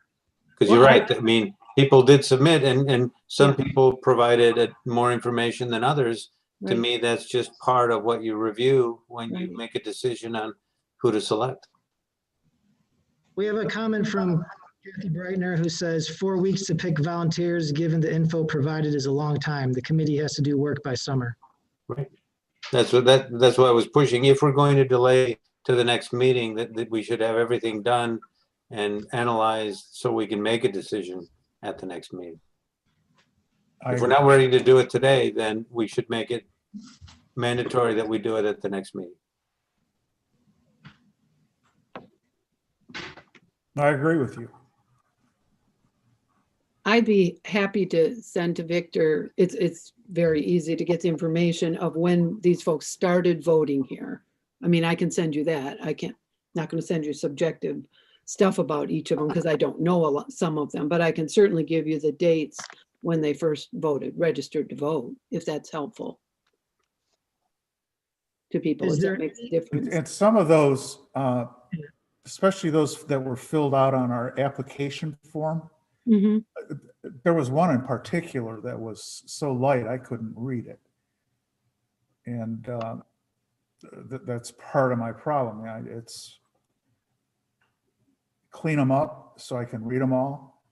Because you're Well, right. I mean, people did submit and some Yeah. people provided more information than others. To Right. me, that's just part of what you review when you Right. make a decision on who to select. We have a comment from Kathy Breitner who says 4 weeks to pick volunteers, given the info provided is a long time. The committee has to do work by summer. Right. That's what I was pushing. If we're going to delay to the next meeting, that we should have everything done and analyzed so we can make a decision at the next meeting. If we're not ready to do it today, then we should make it mandatory that we do it at the next meeting. I agree with you. I'd be happy to send to Victor. It's very easy to get the information of when these folks started voting here. I mean, I can send you that. Not going to send you subjective stuff about each of them because I don't know some of them, but I can certainly give you the dates when they first voted, registered to vote, if that's helpful to people. If that makes a difference. And some of those, especially those that were filled out on our application form, Mhm. there was one in particular that was so light I couldn't read it. And that's part of my problem. It's clean them up so I can read them all.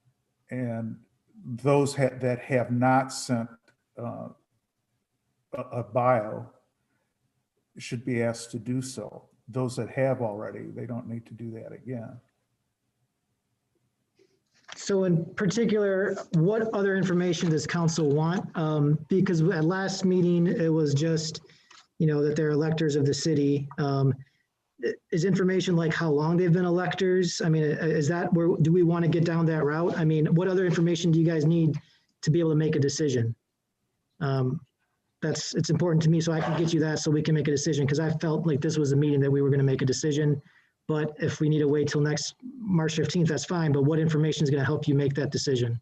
And those that have not sent a bio should be asked to do so. Those that have already, they don't need to do that again. So in particular, what other information does council want? Because at last meeting, it was just, you know, that they're electors of the city. Is information like how long they've been electors? I mean, is that where, do we want to get down that route? I mean, what other information do you guys need to be able to make a decision? It's important to me, so I can get you that so we can make a decision, because I felt like this was a meeting that we were going to make a decision. But if we need to wait till next March 15th, that's fine. But what information is going to help you make that decision?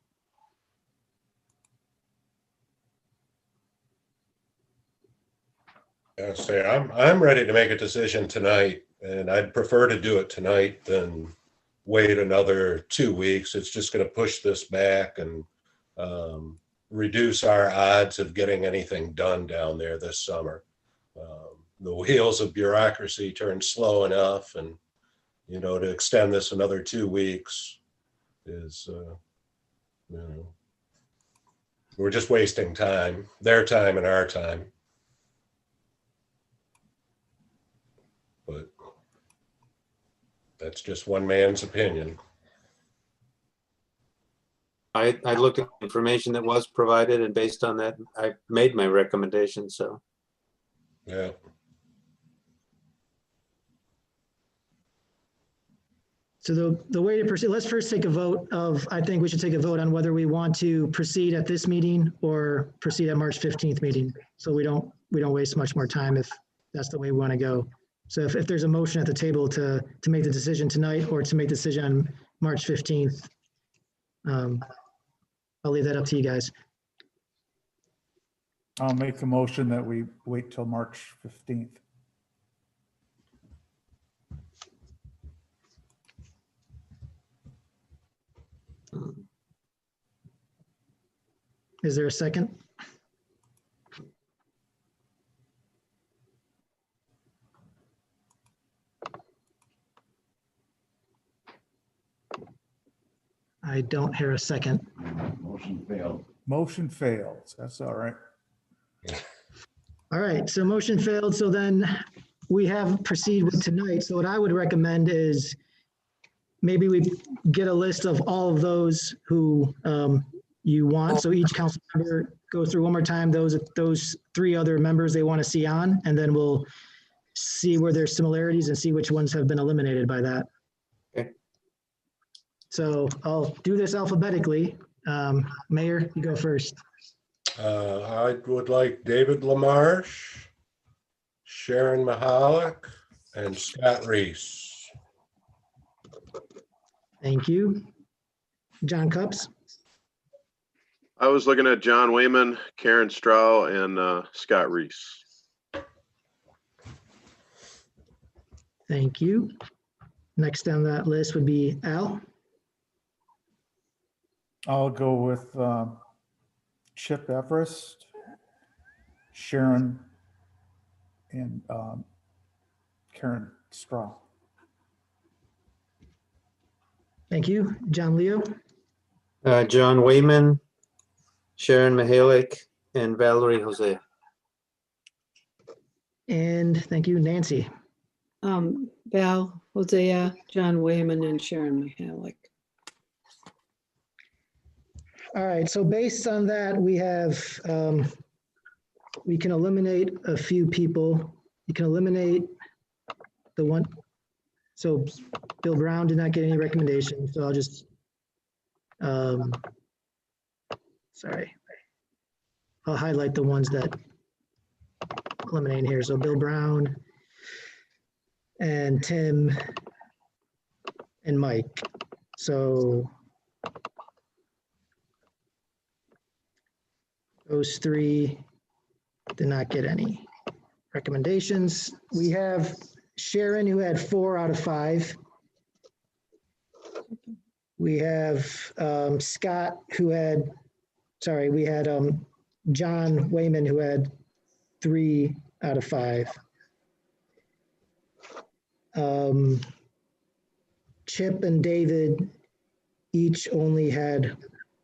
Yeah, say I'm ready to make a decision tonight, and I'd prefer to do it tonight than wait another 2 weeks. It's just going to push this back and reduce our odds of getting anything done down there this summer. The wheels of bureaucracy turn slow enough, and you know, to extend this another 2 weeks is, you know, we're just wasting time, their time and our time. But that's just one man's opinion. I looked at the information that was provided, and based on that, I made my recommendation, so. Yeah. So the way to proceed, let's first take a vote of, I think we should take a vote on whether we want to proceed at this meeting or proceed at March 15th meeting. So we don't waste much more time if that's the way we want to go. So if there's a motion at the table to make the decision tonight or to make the decision on March 15th, I'll leave that up to you guys. I'll make a motion that we wait till March 15th. Is there a second? I don't hear a second. Motion failed. Motion fails. That's all right. All right, so motion failed. So then we have proceed with tonight. So what I would recommend is maybe we get a list of all of those who you want. So each council member go through one more time those three other members they want to see on, and then we'll see where there's similarities and see which ones have been eliminated by that. Okay. So I'll do this alphabetically. Mayor, you go first. I would like David Lamarche, Sharon Mahalik, and Scott Reese. Thank you. John Cups. I was looking at John Wayman, Karen Strow, and Scott Reese. Thank you. Next on that list would be Al. I'll go with Chip Everest, Sharon, and Karen Straw. Thank you. John Leo. John Wayman, Sharon Mahalik, and Valerie Jose. And thank you, Nancy. Val, Hosea, John Wayman, and Sharon Mihalik. All right, so based on that, we have, we can eliminate a few people. You can eliminate the one, so Bill Brown did not get any recommendations, so I'll just, sorry. I'll highlight the ones that eliminate here. So Bill Brown and Tim and Mike. So those three did not get any recommendations. We have Sharon, who had 4 out of 5. We have Scott, who had, sorry, we had John Wayman, who had 3 out of 5. Chip and David each only had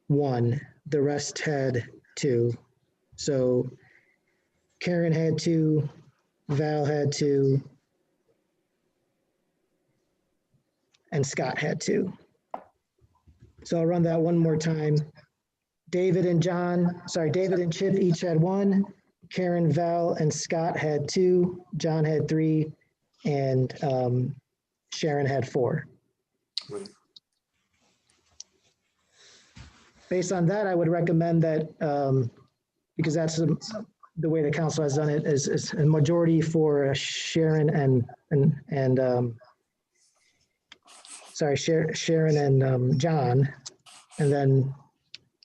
1. The rest had 2. So Karen had 2, Val had 2, and Scott had 2. So I'll run that one more time. David and Chip each had 1. Karen, Val, and Scott had 2. John had 3, and Sharon had 4. Based on that, I would recommend that, because that's the way the council has done it, is a majority for Sharon and Sharon and John, and then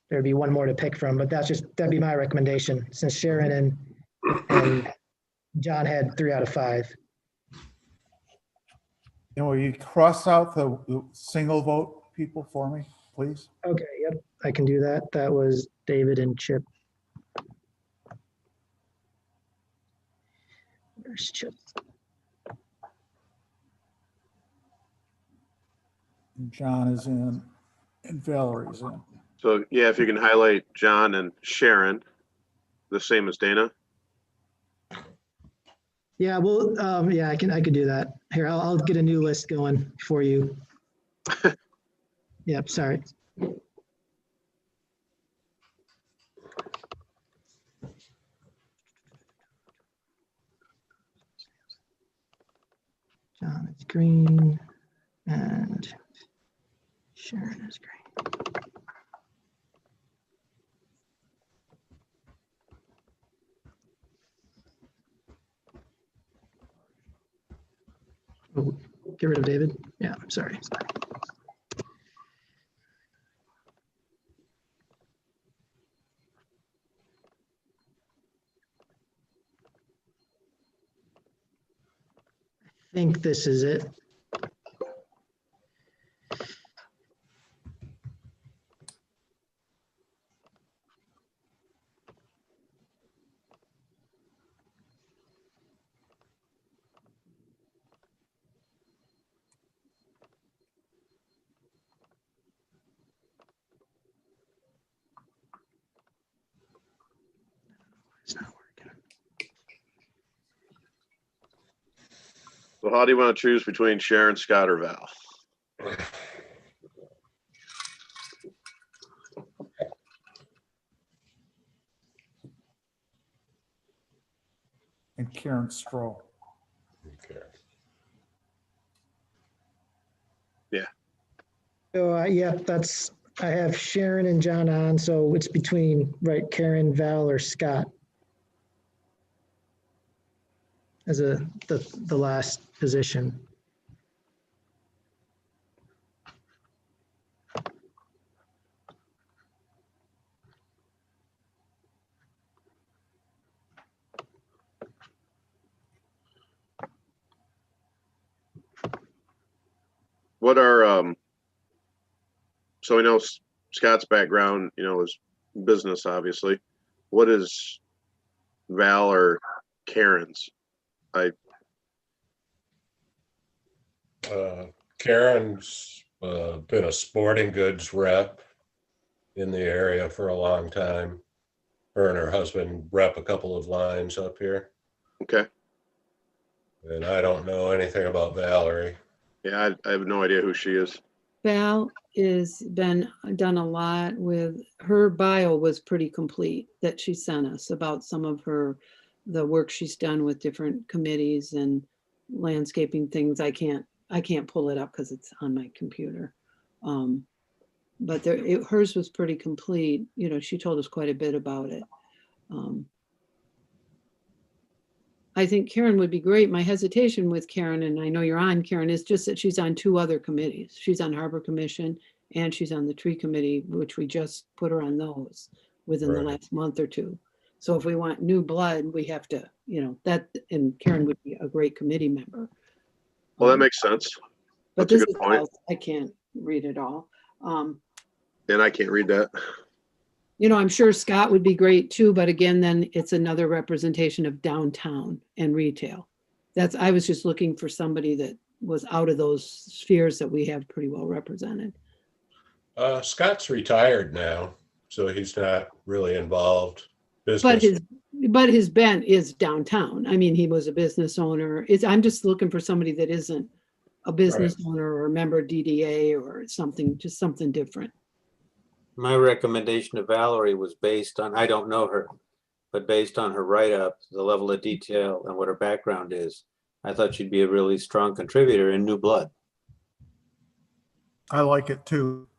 there'd be one more to pick from, but that'd be my recommendation, since Sharon and John had 3 out of 5. And will you cross out the single vote people for me, please? Okay, yep, I can do that. That was David and Chip. Where's Chip? And John is in and Valerie's in. So yeah, if you can highlight John and Sharon, the same as Dana. Yeah, well, yeah, I could do that. Here, I'll get a new list going for you. Yep, sorry. John is green and Sharon is green. Oh, get rid of David. Yeah, sorry. I think this is it. It's not working. So how do you want to choose between Sharon, Scott, or Val? And Karen Stroh. Okay. Yeah. So, yeah, that's I have Sharon and John on, so it's between, right, Karen, Val, or Scott as the last position. What are, so we know Scott's background, is business, obviously. What is Val or Karen's? Karen's been a sporting goods rep in the area for a long time. Her and her husband rep a couple of lines up here. Okay. And I don't know anything about Valerie. Yeah, I have no idea who she is. Val is done a lot with, her bio was pretty complete that she sent us about some of the work she's done with different committees and landscaping things. I can't pull it up because it's on my computer. But hers was pretty complete. She told us quite a bit about it. I think Karen would be great. My hesitation with Karen, and I know you're on, Karen, is just that she's on 2 other committees. She's on Harbor Commission and she's on the Tree Committee, which we just put her on those within the last month or 2. So if we want new blood, we have to, and Karen would be a great committee member. Well, that makes sense. But That's this a good point. I can't read it all. And I can't read that. I'm sure Scott would be great too, but again, then it's another representation of downtown and retail. I was just looking for somebody that was out of those spheres that we have pretty well represented. Scott's retired now, so he's not really involved business. But his bent is downtown. I mean, he was a business owner. I'm just looking for somebody that isn't a business owner or a member of DDA or something, just something different. My recommendation to Valerie was based on, I don't know her, but based on her write-up, the level of detail and what her background is, I thought she'd be a really strong contributor in new blood. I like it too.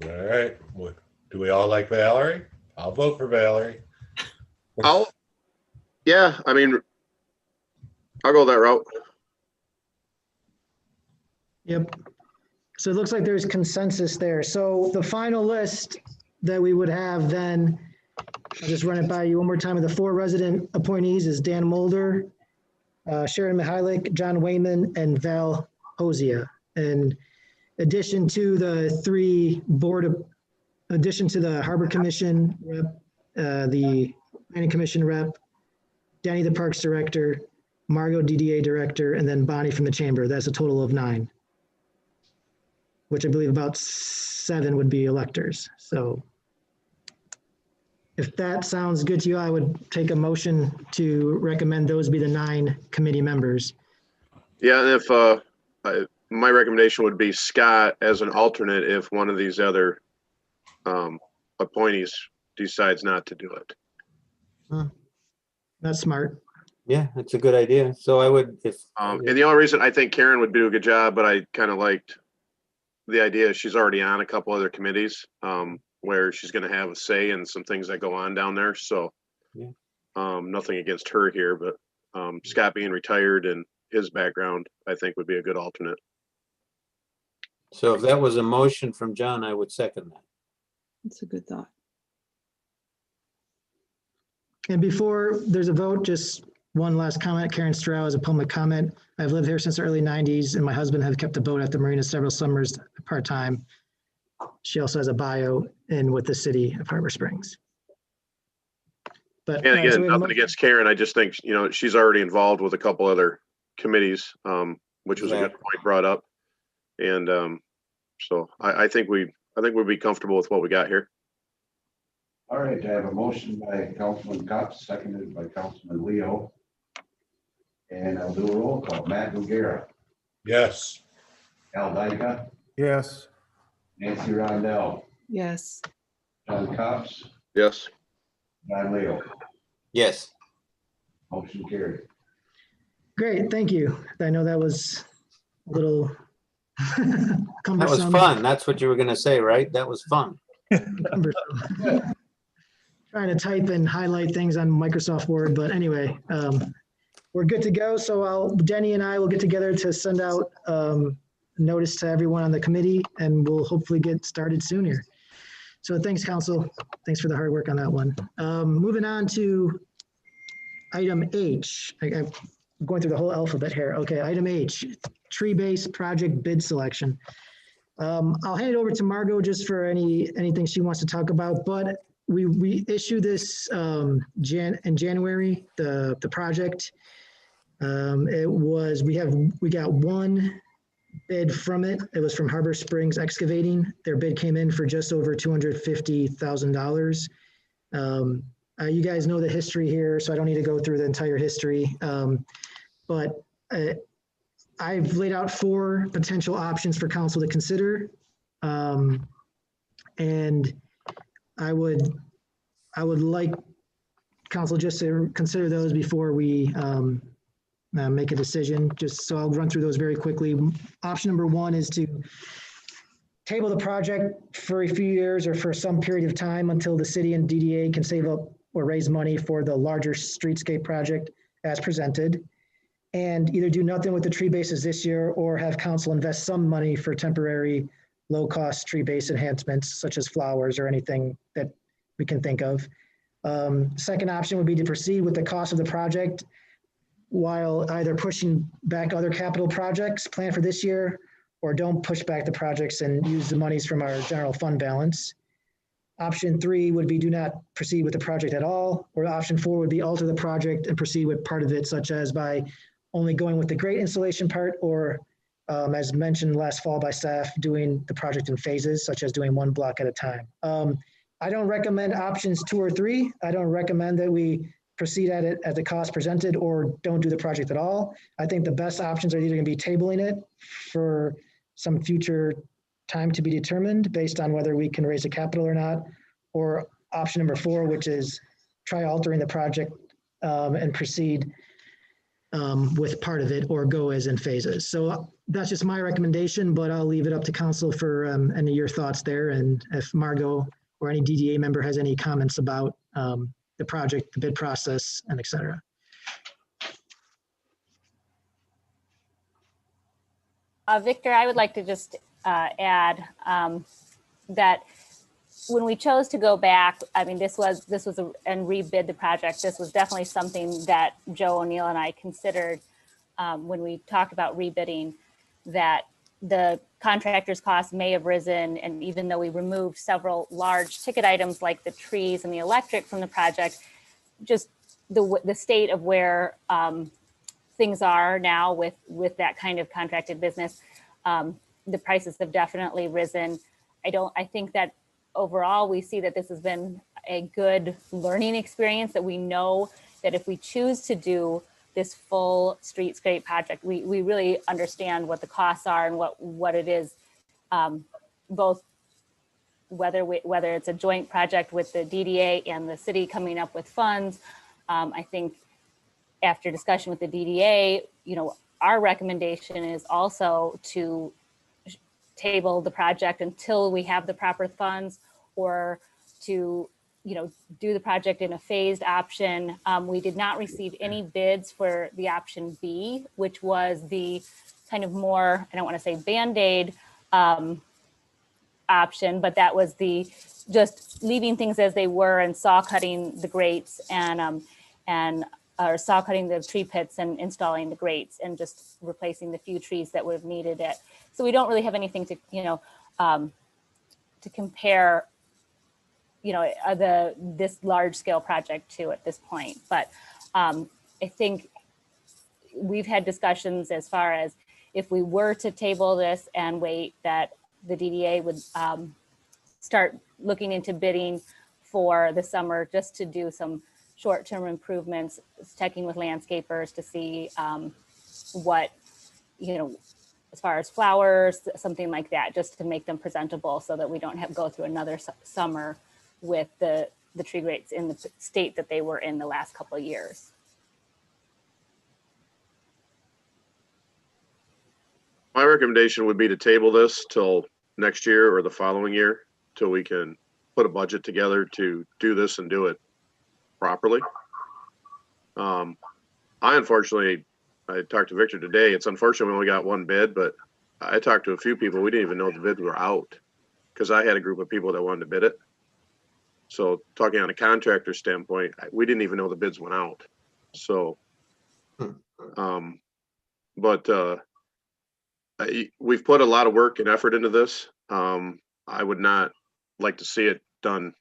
All right. Do we all like Valerie? I'll vote for Valerie. Yeah, I mean, I'll go that route. Yep. So it looks like there's consensus there. So the final list that we would have then, I'll just run it by you one more time. Of the 4 resident appointees is Dan Mulder, Sharon Mihalik, John Wayman, and Val Hosea. In addition to the 3 addition to the Harbor Commission rep, the Planning Commission rep, Danny the Parks Director, Margot DDA Director, and then Bonnie from the Chamber. That's a total of 9. Which I believe about 7 would be electors. So if that sounds good to you, I would take a motion to recommend those be the 9 committee members. Yeah, and if my recommendation would be Scott as an alternate if one of these other appointees decides not to do it. That's smart. Yeah, that's a good idea. So I would, and the only reason I think Karen would do a good job, but I kind of liked the idea she's already on a couple other committees where she's going to have a say in some things that go on down there. So nothing against her here, but Scott being retired and his background, I think would be a good alternate. So if that was a motion from John, I would second that. That's a good thought. And before there's a vote, just one last comment. Karen Strow as a public comment. I've lived here since the early 90s and my husband has kept a boat at the Marina several summers part-time. She also has a bio in with the city of Harbor Springs. But and again, nothing against Karen. I just think, she's already involved with a couple other committees, which was a good point brought up. And so I think we'd be comfortable with what we got here. All right, I have a motion by Councilman Copps, seconded by Councilman Leo. And I'll do a roll call. Matt Gugera. Yes. Al Dyka. Yes. Nancy Rondell. Yes. John Copps. Yes. John Leo. Yes. Motion carried. Great, thank you. I know that was a little That was Cumbersome. fun. That's what you were gonna say, right? That was fun. Cumbersome. Trying to type and highlight things on Microsoft Word, but anyway, we're good to go. So Denny and I will get together to send out notice to everyone on the committee, and we'll hopefully get started soon here. So thanks, council. Thanks for the hard work on that one. Moving on to item H. I'm going through the whole alphabet here. Okay, item H, tree-based project bid selection. I'll hand it over to Margot just for anything she wants to talk about, but we issued this in January, the project. We got one bid from it. It was from Harbor Springs Excavating. Their bid came in for just over $250,000. You guys know the history here, so I don't need to go through the entire history. But I've laid out 4 potential options for council to consider. And I would like council just to consider those before we make a decision. Just so I'll run through those very quickly. Option number 1 is to table the project for a few years or for some period of time until the city and DDA can save up or raise money for the larger streetscape project as presented, and either do nothing with the tree bases this year or have council invest some money for temporary low-cost tree base enhancements such as flowers or anything that we can think of. Second option would be to proceed with the cost of the project while either pushing back other capital projects planned for this year, or don't push back the projects and use the monies from our general fund balance. Option 3 would be do not proceed with the project at all, or option 4 would be alter the project and proceed with part of it, such as by only going with the grate installation part, or as mentioned last fall by staff, doing the project in phases, such as doing 1 block at a time. I don't recommend options 2 or 3. I don't recommend that we proceed at it at the cost presented or don't do the project at all. I think the best options are either going to be tabling it for some future time to be determined based on whether we can raise the capital or not, or option number 4, which is try altering the project and proceed with part of it, or go as in phases. So that's just my recommendation, but I'll leave it up to council for any of your thoughts there. And if Margot or any DDA member has any comments about the project, the bid process, and et cetera. Victor, I would like to just add that when we chose to go back, I mean, and rebid the project. This was definitely something that Joe O'Neill and I considered when we talked about rebidding, that the contractor's costs may have risen. And even though we removed several large ticket items like the trees and the electric from the project, just the state of where things are now with that kind of contracted business, the prices have definitely risen. I think that overall we see that this has been a good learning experience, that we know that if we choose to do this full streetscape project, we really understand what the costs are and what it is, both whether it's a joint project with the DDA and the city coming up with funds. I think after discussion with the DDA, our recommendation is also to table the project until we have the proper funds, or to do the project in a phased option. We did not receive any bids for the option B, which was the kind of more, I don't want to say Band-Aid option, but that was the just leaving things as they were and saw cutting the grates or saw cutting the tree pits and installing the grates and just replacing the few trees that would have needed it. So we don't really have anything to, to compare, this large scale project to at this point. But I think we've had discussions as far as if we were to table this and wait, that the DDA would start looking into bidding for the summer just to do some short-term improvements, checking with landscapers to see what, as far as flowers, something like that, just to make them presentable so that we don't have go through another summer with the tree grates in the state that they were in the last couple of years. My recommendation would be to table this till next year or the following year, till we can put a budget together to do this and do it properly. I talked to Victor today. It's unfortunate we only got one bid, but I talked to a few people. We didn't even know the bids were out because I had a group of people that wanted to bid it. So talking on a contractor standpoint, we didn't even know the bids went out. So, we've put a lot of work and effort into this. I would not like to see it done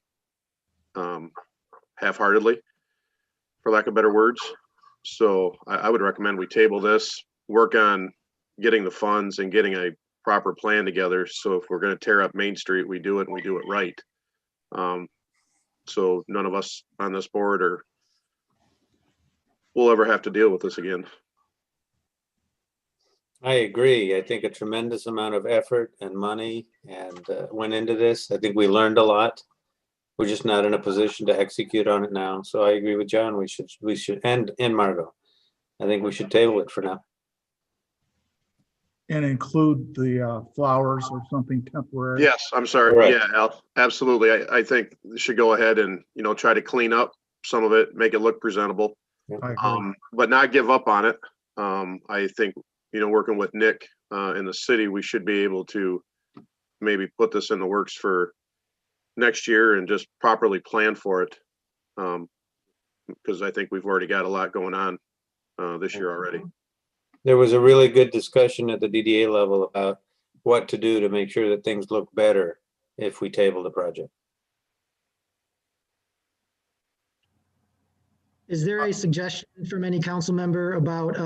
half-heartedly, for lack of better words. So I would recommend we table this, work on getting the funds and getting a proper plan together. So if we're going to tear up Main Street, we do it and we do it right. So none of us on this board will ever have to deal with this again. I agree. I think a tremendous amount of effort and money and went into this. I think we learned a lot. We're just not in a position to execute on it now. So I agree with John. We should and Margot. I think we should table it for now. And include the flowers or something temporary. Yes, I'm sorry. Correct. Yeah, Al, absolutely. I think we should go ahead and, try to clean up some of it, make it look presentable, I agree. but not give up on it. I think, working with Nick in the city, we should be able to maybe put this in the works for next year and just properly plan for it. Because I think we've already got a lot going on this year already. There was a really good discussion at the DDA level about what to do to make sure that things look better if we table the project. Is there a suggestion from any council member about,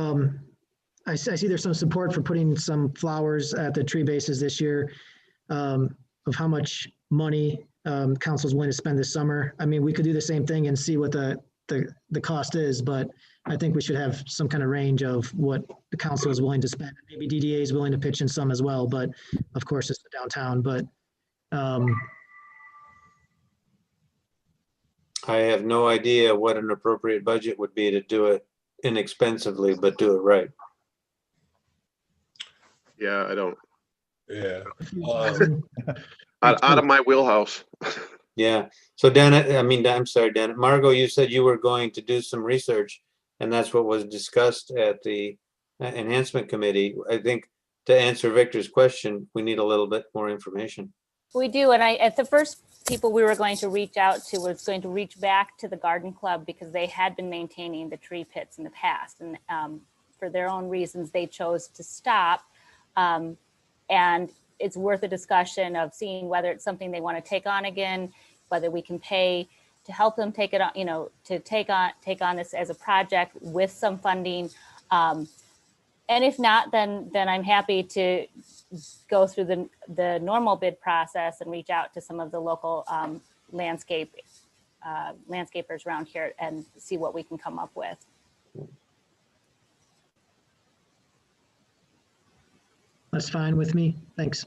I see there's some support for putting some flowers at the tree bases this year, of how much money council's willing to spend this summer. I mean, we could do the same thing and see what the cost is, but I think we should have some kind of range of what the council is willing to spend. Maybe DDA is willing to pitch in some as well, but of course it's the downtown, but I have no idea what an appropriate budget would be to do it inexpensively, but do it right. Yeah, I don't. Yeah. Out of my wheelhouse. Yeah. So I'm sorry, Dan. Margot, you said you were going to do some research, and that's what was discussed at the enhancement committee. I think to answer Victor's question, we need a little bit more information. We do, and at the first people we were going to reach out to was going to reach back to the garden club because they had been maintaining the tree pits in the past, and for their own reasons, they chose to stop. And it's worth a discussion of seeing whether it's something they want to take on again, whether we can pay to help them take it on, to take on this as a project with some funding. And if not, then I'm happy to go through the normal bid process and reach out to some of the local landscapers around here and see what we can come up with. that's fine with me. Thanks.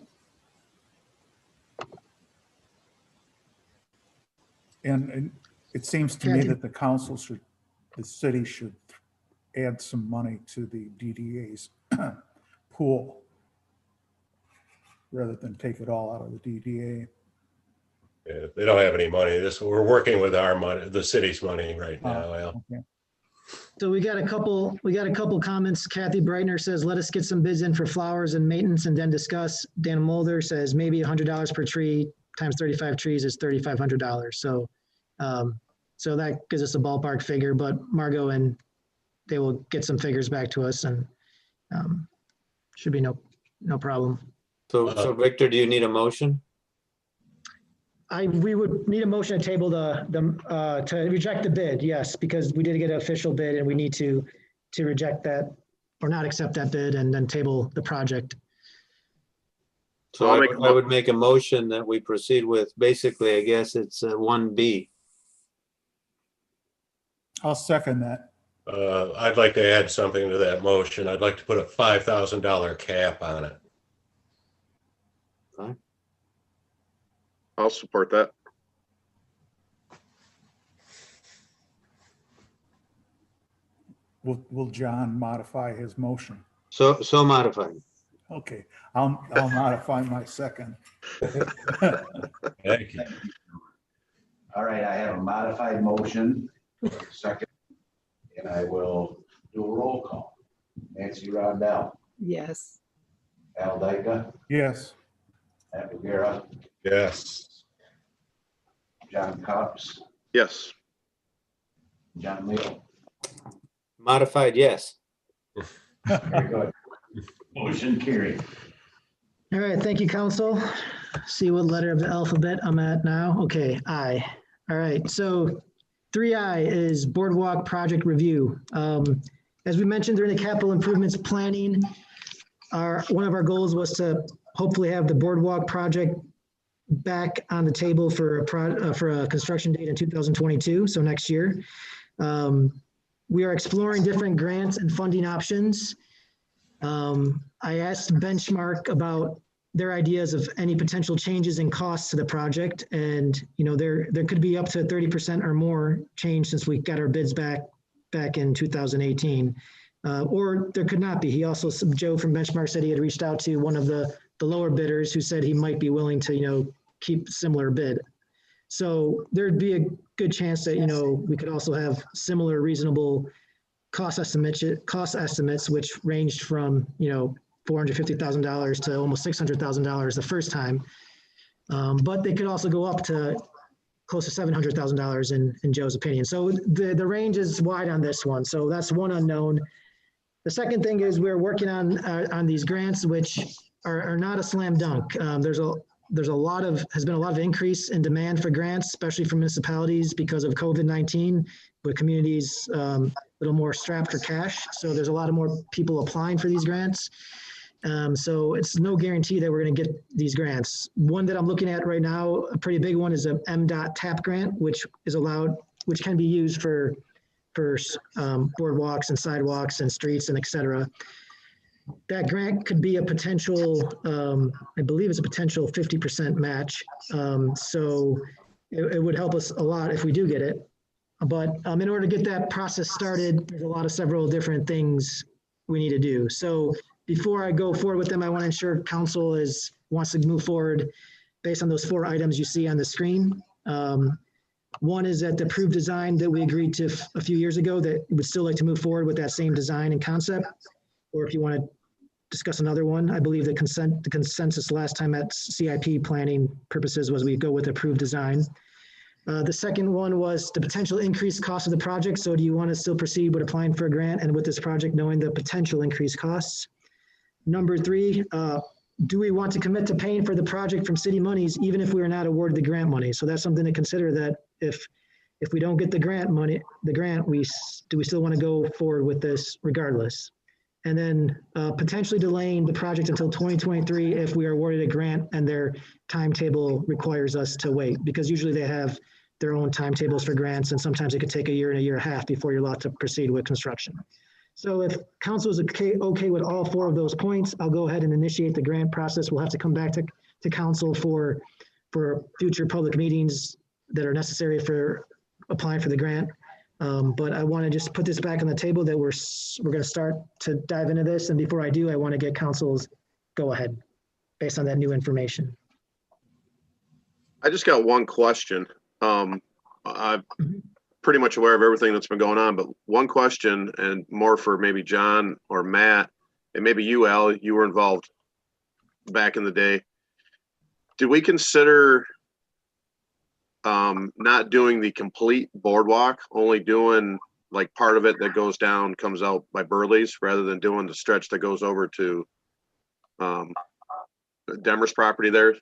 And it seems to me that the city should add some money to the DDA's pool rather than take it all out of the DDA. Yeah, they don't have any money. We're working with our money, the city's money right now. Okay. So we got a couple comments. Kathy Breitner says, let us get some bids in for flowers and maintenance and then discuss. Dan Mulder says maybe $100 per tree times 35 trees is $3,500. So that gives us a ballpark figure, but Margot and they will get some figures back to us and should be no problem. So Victor, do you need a motion? We would need a motion to table to reject the bid, yes, because we did get an official bid and we need to reject that or not accept that bid and then table the project. So I would make a motion that we proceed with, basically, I guess it's 1B. I'll second that. I'd like to add something to that motion. I'd like to put a $5,000 cap on it. Fine. I'll support that. Will John modify his motion? So modified. Okay, I'll modify my second. Thank you. All right, I have a modified motion, second, and I will do a roll call. Nancy Rondell, Yes. Al Dyka, Yes, Matt Rivera, Yes. John Cox, Yes. John Leo. Modified, yes. Very good. Motion carried. All right, thank you, council. See what letter of the alphabet I'm at now. Okay, I. All right, so 3I is boardwalk project review. As we mentioned during the capital improvements planning, one of our goals was to hopefully have the boardwalk project back on the table for a construction date in 2022, so next year. We are exploring different grants and funding options. I asked Benchmark about their ideas of any potential changes in costs to the project. And, there could be up to 30% or more change since we got our bids back in 2018. Or there could not be. Joe from Benchmark said he had reached out to one of the lower bidders who said he might be willing to, keep similar bid. So there'd be a good chance that, we could also have similar reasonable cost estimates, which ranged from, $450,000 to almost $600,000 the first time. But they could also go up to close to $700,000 in Joe's opinion. So the range is wide on this one. So that's one unknown. The second thing is we're working on these grants, which are not a slam dunk. There's been a lot of increase in demand for grants, especially from municipalities because of COVID-19, with communities a little more strapped for cash. So there's a lot of more people applying for these grants. So it's no guarantee that we're going to get these grants. One that I'm looking at right now, a pretty big one, is a MDOT TAP grant, which can be used for boardwalks and sidewalks and streets and et cetera. That grant could be a potential, I believe it's a potential 50% match. So it would help us a lot if we do get it. But in order to get that process started, there's several different things we need to do. So before I go forward with them, I want to ensure council wants to move forward based on those 4 items you see on the screen. One is that the approved design that we agreed to a few years ago, that we would still like to move forward with that same design and concept. Or if you want to discuss another one, I believe the consensus last time at CIP planning purposes was we go with approved design. The second one was the potential increased cost of the project. So do you want to still proceed with applying for a grant and with this project knowing the potential increased costs? Number 3, do we want to commit to paying for the project from city monies, even if we are not awarded the grant money? So that's something to consider, that if we don't get the grant, do we still want to go forward with this regardless? And then potentially delaying the project until 2023 if we are awarded a grant and their timetable requires us to wait, because usually they have their own timetables for grants, and sometimes it could take a year and a year and a half before you're allowed to proceed with construction. So if council is okay with all 4 of those points, I'll go ahead and initiate the grant process. We'll have to come back to council for future public meetings that are necessary for applying for the grant. But I want to just put this back on the table that we're going to start to dive into this. And before I do, I want to get council's go ahead based on that new information. I just got one question. I'm pretty much aware of everything that's been going on, but one question, and more for maybe John or Matt, and maybe you, Al, you were involved back in the day. Did we consider not doing the complete boardwalk, only doing like part of it that goes down, comes out by Burley's, rather than doing the stretch that goes over to Demers property there,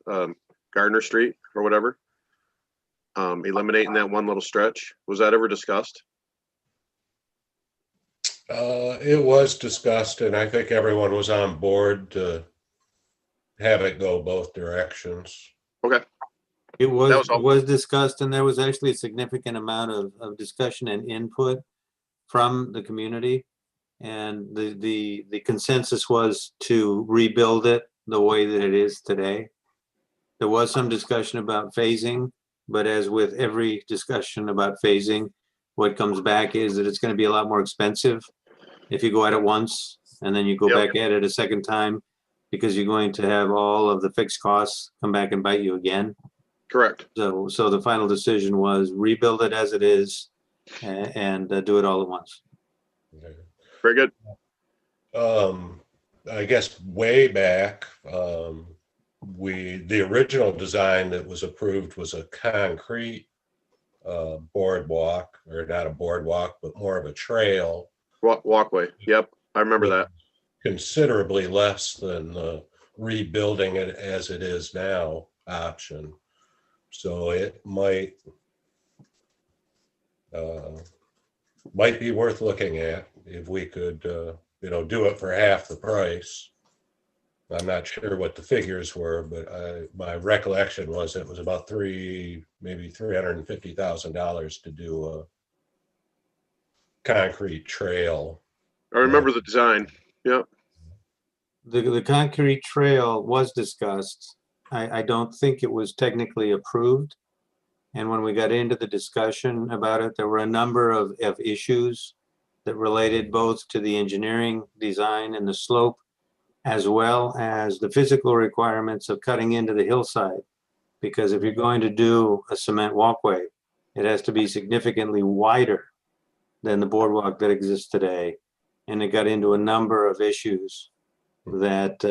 Gardner Street or whatever? Eliminating that one little stretch. Was that ever discussed? It was discussed, and I think everyone was on board to have it go both directions. Okay. It was discussed, and there was actually a significant amount of discussion and input from the community. And the consensus was to rebuild it the way that it is today. There was some discussion about phasing, but as with every discussion about phasing, what comes back is that it's going to be a lot more expensive if you go at it once and then you go back at it a second time. because you're going to have all of the fixed costs come back and bite you again. Correct. So the final decision was rebuild it as it is and do it all at once. Very good. I guess way back, the original design that was approved was a concrete boardwalk, or not a boardwalk, but more of a trail. Walkway. Yep, I remember that. Considerably less than the rebuilding it as it is now option. So it might be worth looking at if we could, do it for half the price. I'm not sure what the figures were, but my recollection was it was about maybe $350,000 to do a concrete trail. I remember the design. Yep. The concrete trail was discussed. I don't think it was technically approved. And when we got into the discussion about it, there were a number of issues that related both to the engineering design and the slope, as well as the physical requirements of cutting into the hillside. Because if you're going to do a cement walkway, it has to be significantly wider than the boardwalk that exists today. And it got into a number of issues that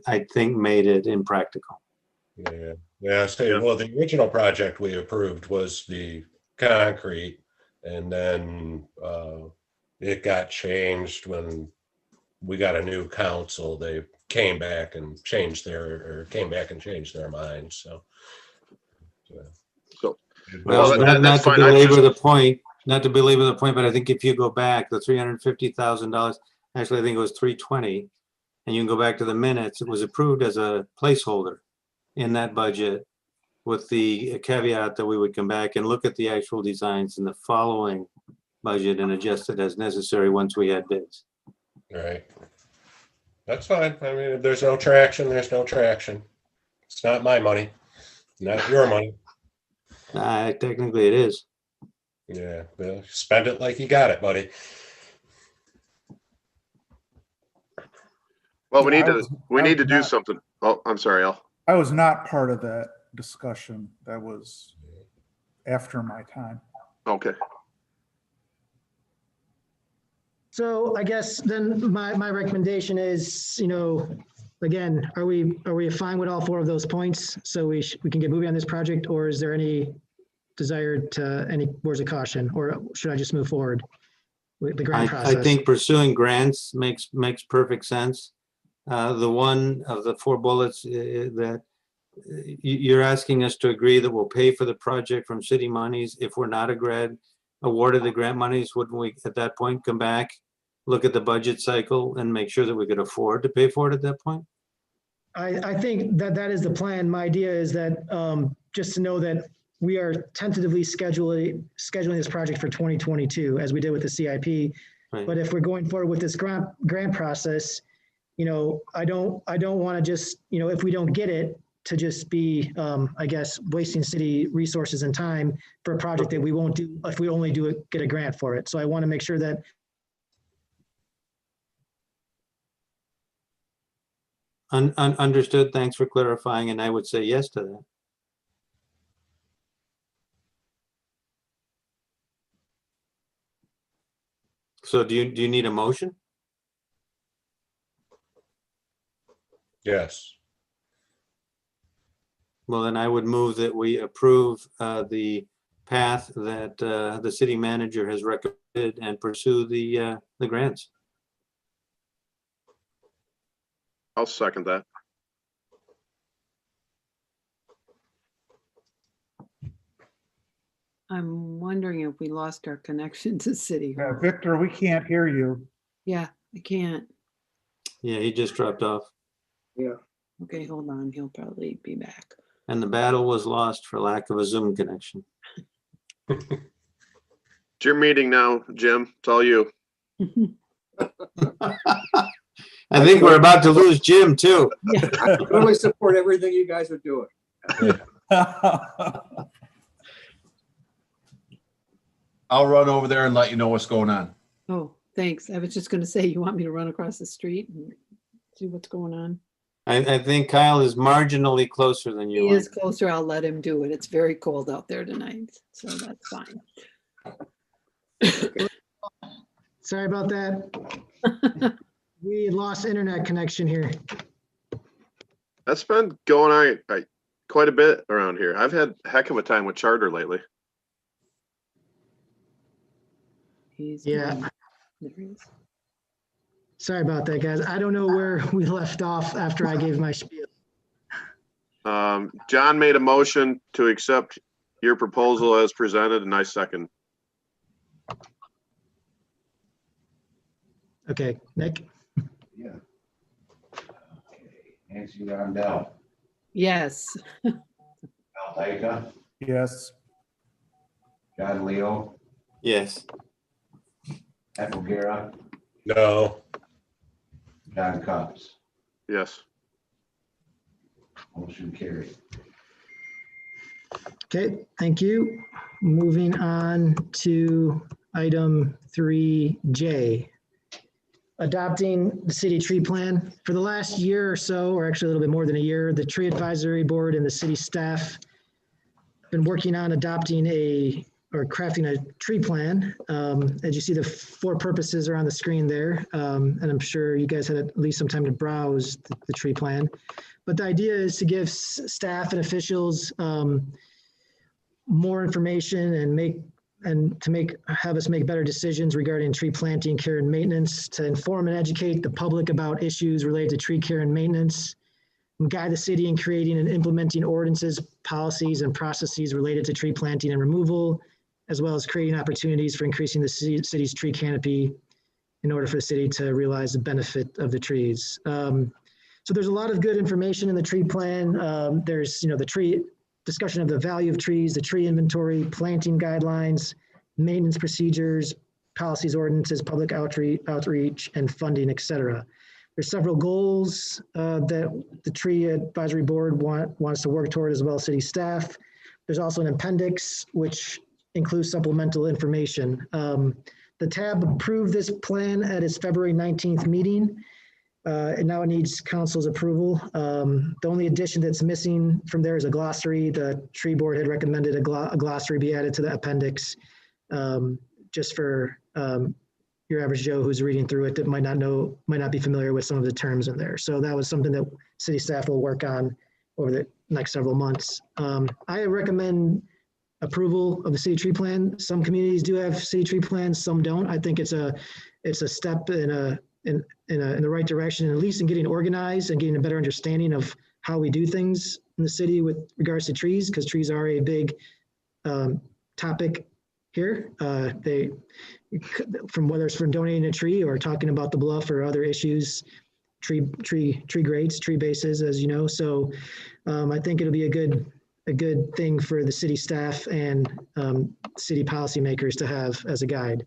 I think made it impractical. Yeah. Well, the original project we approved was the concrete, and then it got changed when we got a new council. They came back and changed their minds. So Well, not that's to fine. belabor the point, but I think if you go back, the $350,000, actually, I think it was $320,000, and you can go back to the minutes, it was approved as a placeholder in that budget with the caveat that we would come back and look at the actual designs in the following budget and adjust it as necessary once we had bids. All right. That's fine. I mean, if there's no traction, there's no traction. It's not my money, not your money. Technically it is. Yeah, well, spend it like you got it, buddy. Well, we need to do something. Oh, I'm sorry, Al. I was not part of that discussion. That was after my time. Okay. So I guess then my recommendation is, again, are we fine with all four of those points? So we can get moving on this project, or is there any desire to any words of caution, or should I just move forward with the grant process? I think pursuing grants makes perfect sense. The one of the four bullets that you're asking us to agree that we'll pay for the project from city monies. If we're not awarded the grant monies, wouldn't we at that point come back, look at the budget cycle and make sure that we could afford to pay for it at that point? I think that is the plan. My idea is that just to know that we are tentatively scheduling this project for 2022, as we did with the CIP. Right. But if we're going forward with this grant process, I don't want to just, if we don't get it, to just be, I guess, wasting city resources and time for a project that we won't do if we only get a grant for it. So I want to make sure that. Understood. Thanks for clarifying. And I would say yes to that. So do you need a motion? Yes. Well, then I would move that we approve the path that the city manager has recommended and pursue the grants. I'll second that. I'm wondering if we lost our connection to City Hall. Victor, we can't hear you. Yeah, I can't. Yeah, he just dropped off. Yeah. Okay, hold on. He'll probably be back. And the battle was lost for lack of a Zoom connection. It's your meeting now, Jim. It's all you. I think we're about to lose Jim too. I totally support everything you guys are doing. I'll run over there and let you know what's going on. Oh, thanks. I was just going to say, you want me to run across the street and see what's going on? I think Kyle is marginally closer than you He are. is closer. I'll let him do it. It's very cold out there tonight, so that's fine. Sorry about that. We lost internet connection here. That's been going on quite a bit around here. I've had a heck of a time with Charter lately. He's Yeah. gone. There he is. Sorry about that, guys. I don't know where we left off after I gave my spiel. John made a motion to accept your proposal as presented, and I second. Okay, Nick? Yeah. Okay. Nancy Rondell, Yes. Al Dyka, Yes. John Leo, Yes. Ed O'Gara, No. John Cox. Yes. Motion carried. Okay, thank you. Moving on to item 3J. Adopting the city tree plan. For the last year or so, or actually a little bit more than a year, the tree advisory board and the city staff have been working on adopting or crafting a tree plan. As you see, the 4 purposes are on the screen there. And I'm sure you guys had at least some time to browse the tree plan. But the idea is to give staff and officials more information and have us make better decisions regarding tree planting, care, and maintenance, to inform and educate the public about issues related to tree care and maintenance, and guide the city in creating and implementing ordinances, policies, and processes related to tree planting and removal, as well as creating opportunities for increasing the city's tree canopy in order for the city to realize the benefit of the trees. So there's a lot of good information in the tree plan. There's, the tree discussion of the value of trees, the tree inventory, planting guidelines, maintenance procedures, policies, ordinances, public outreach, and funding, et cetera. There's several goals that the tree advisory board wants to work toward, as well as city staff. There's also an appendix which includes supplemental information. The tab approved this plan at its February 19th meeting. And now it needs council's approval. The only addition that's missing from there is a glossary. The tree board had recommended a glossary be added to the appendix, just for your average Joe who's reading through it that might not be familiar with some of the terms in there. So that was something that city staff will work on over the next several months. I recommend approval of the city tree plan. Some communities do have city tree plans, some don't. I think it's a step in the right direction, at least in getting organized and getting a better understanding of how we do things in the city with regards to trees, because trees are a big topic here. From whether it's from donating a tree or talking about the bluff or other issues, tree grades, tree bases, as you know. So I think it'll be a good thing for the city staff and city policymakers to have as a guide.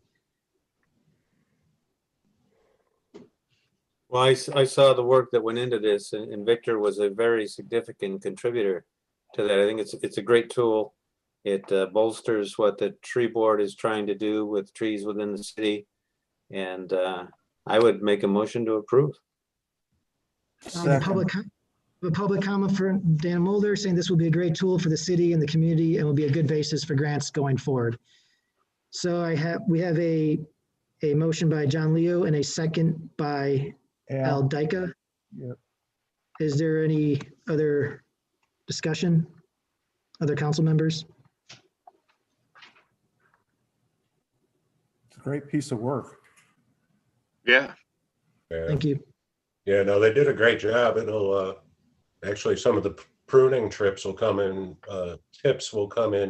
Well, I saw the work that went into this, and Victor was a very significant contributor to that. I think it's a great tool. It bolsters what the tree board is trying to do with trees within the city. And I would make a motion to approve. Public comment for Dan Mulder saying this will be a great tool for the city and the community and will be a good basis for grants going forward. So we have a motion by John Leo and a second by Al Dyka. Yep. Is there any other discussion? Other council members? It's a great piece of work. Yeah. Yeah. Thank you. Yeah, no, they did a great job. It'll actually, some of the pruning tips will come in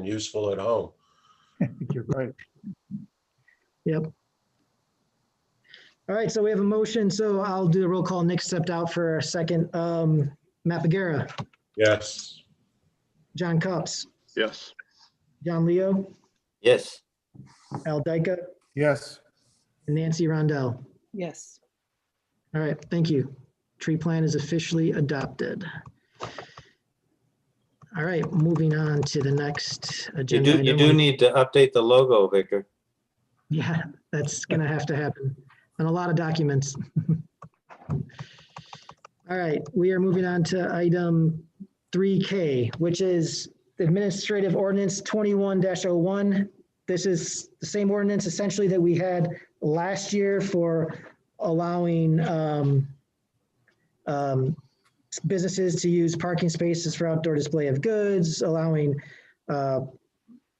useful at home. You're right. Yep. All right, so we have a motion. So I'll do the roll call. Nick stepped out for a second. Matt Bagara, Yes. John Cups, Yes. John Leo, Yes. Al Dyka, Yes. and Nancy Rondell. Yes. All right, thank you. Tree plan is officially adopted. All right, moving on to the next agenda. You do need to update the logo, Victor. Yeah, that's gonna have to happen on a lot of documents. All right, we are moving on to item 3K, which is Administrative Ordinance 21-01. This is the same ordinance essentially that we had last year for allowing businesses to use parking spaces for outdoor display of goods, allowing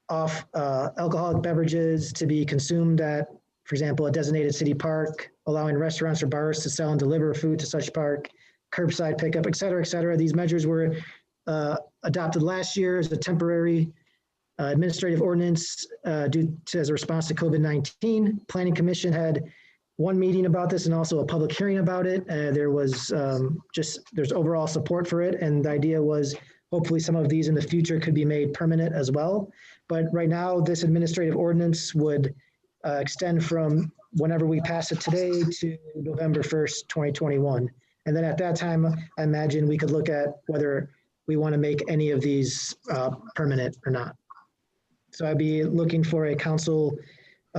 alcoholic beverages to be consumed at, for example, a designated city park, allowing restaurants or bars to sell and deliver food to such park, curbside pickup, et cetera, et cetera. These measures were adopted last year as a temporary administrative ordinance as a response to COVID-19. Planning Commission had one meeting about this and also a public hearing about it. There was there's overall support for it. And the idea was hopefully some of these in the future could be made permanent as well. But right now, this administrative ordinance would extend from whenever we pass it today to November 1st, 2021. And then at that time, I imagine we could look at whether we want to make any of these permanent or not. So I'd be looking for a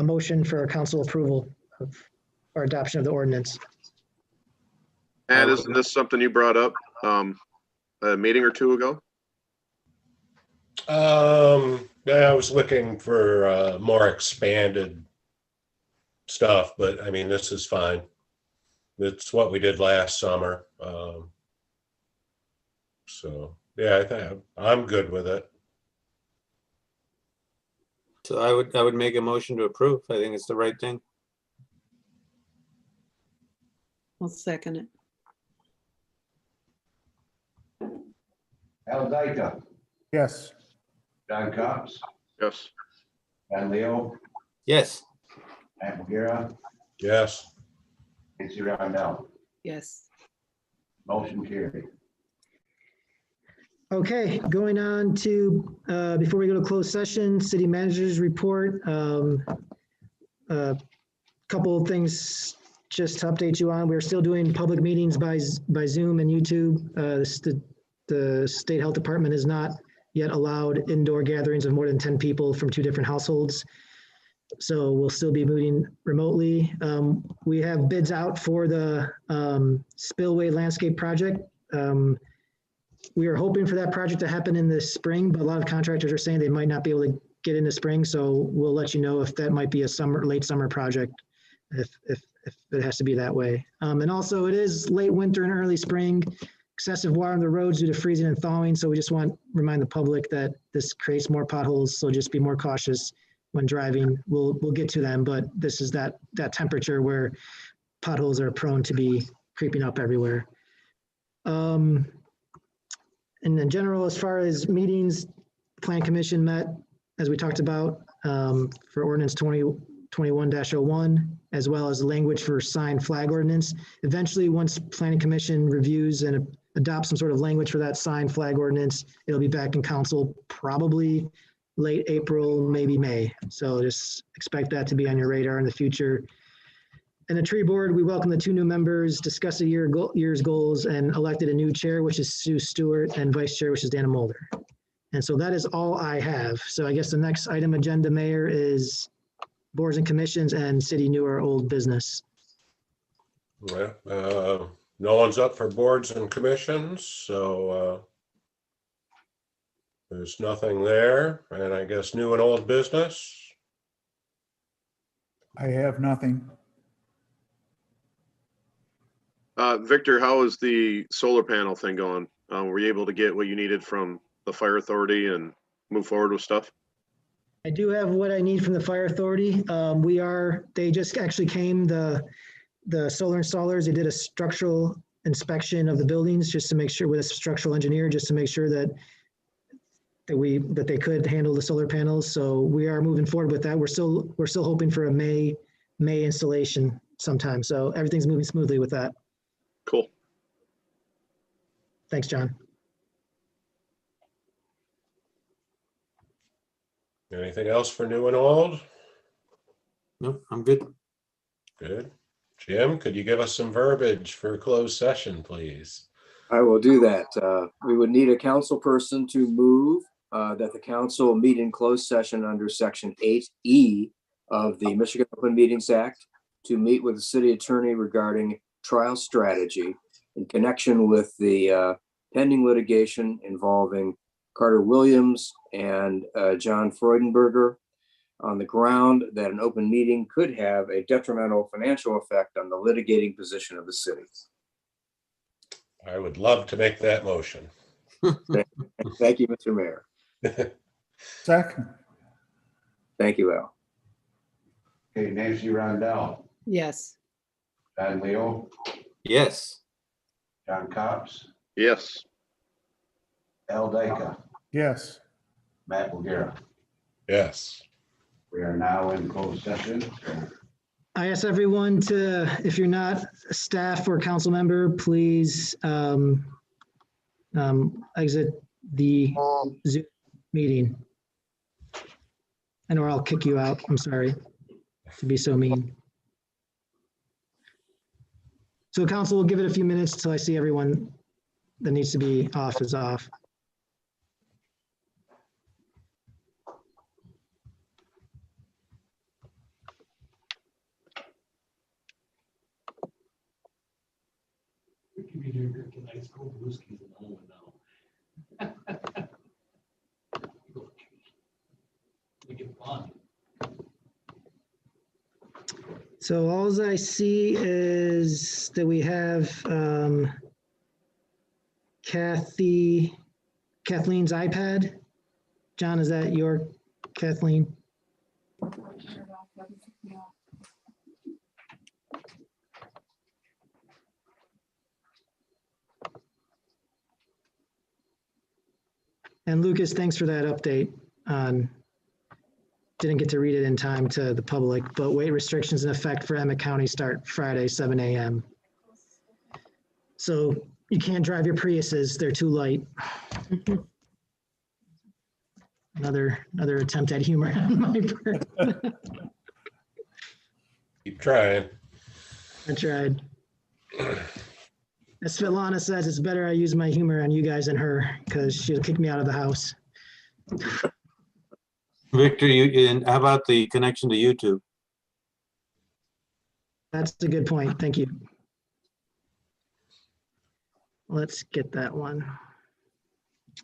motion for council approval of or adoption of the ordinance. And isn't this something you brought up a meeting or two ago? Yeah, I was looking for more expanded stuff, but I mean, this is fine. It's what we did last summer. So yeah, I think I'm good with it. So I would make a motion to approve. I think it's the right thing. I'll second it. Al Dyke, Yes. John Cox, Yes. and Leo, Yes. Matt McGarrett, Yes. Nancy Rondell. Yes. Motion carried. Okay, going on to, before we go to closed session, city manager's report. A couple of things just to update you on. We're still doing public meetings by Zoom and YouTube. The state health department has not yet allowed indoor gatherings of more than 10 people from 2 different households. So we'll still be moving remotely. We have bids out for the spillway landscape project. We are hoping for that project to happen in the spring, but a lot of contractors are saying they might not be able to get in the spring. So we'll let you know if that might be a late summer project, if it has to be that way. And also it is late winter and early spring, excessive water on the roads due to freezing and thawing. So we just want to remind the public that this creates more potholes. So just be more cautious when driving. We'll get to them, but this is that temperature where potholes are prone to be creeping up everywhere. And in general, as far as meetings, Plan Commission met, as we talked about, for Ordinance 21-01, as well as language for signed flag ordinance. Eventually, once Planning Commission reviews and adopts some sort of language for that signed flag ordinance, it'll be back in council probably late April, maybe May. So just expect that to be on your radar in the future. And the tree board, we welcome the 2 new members, discussed the year's goals, and elected a new chair, which is Sue Stewart, and vice chair, which is Dana Mulder. And so that is all I have. So I guess the next item agenda, Mayor, is boards and commissions and city new or old business. Yeah, no one's up for boards and commissions, so there's nothing there. And I guess new and old business. I have nothing. Victor, how is the solar panel thing going? Were you able to get what you needed from the fire authority and move forward with stuff? I do have what I need from the fire authority. They just actually came, the solar installers, they did a structural inspection of the buildings just to make sure, with a structural engineer, just to make sure that they could handle the solar panels. So we are moving forward with that. We're still hoping for a May installation sometime. So everything's moving smoothly with that. Cool. Thanks, John. Anything else for new and old? Nope, I'm good. Good. Jim, could you give us some verbiage for closed session, please? I will do that. We would need a council person to move that the council meet in closed session under Section 8E of the Michigan Open Meetings Act to meet with the city attorney regarding trial strategy in connection with the pending litigation involving Carter Williams and John Freudenberger, on the ground that an open meeting could have a detrimental financial effect on the litigating position of the city. I would love to make that motion. Thank you, Mr. Mayor. Second, Thank you, Al. Okay, Nancy Rondell, Yes. John Leo, Yes. John Cops, Yes. Al Dyke, yes. Matt Bulgara. Yes. We are now in closed session. I ask everyone to, if you're not a staff or council member, please exit the Zoom meeting. And or I'll kick you out. I'm sorry to be so mean. So council will give it a few minutes till I see everyone that needs to be off is off. We could be drinking nice cold whiskeys and all now. Make it fun. So all I see is that we have Kathleen's iPad. John, is that your Kathleen? And Lucas, thanks for that update on, didn't get to read it in time to the public, but weight restrictions in effect for Emmett County start Friday, 7 a.m. So you can't drive your Priuses, they're too light. Another attempt at humor on my part. Keep trying. I tried. As Svetlana says, it's better I use my humor on you guys than her, because she'll kick me out of the house. Victor, and how about the connection to YouTube? That's a good point. Thank you. Let's get that one.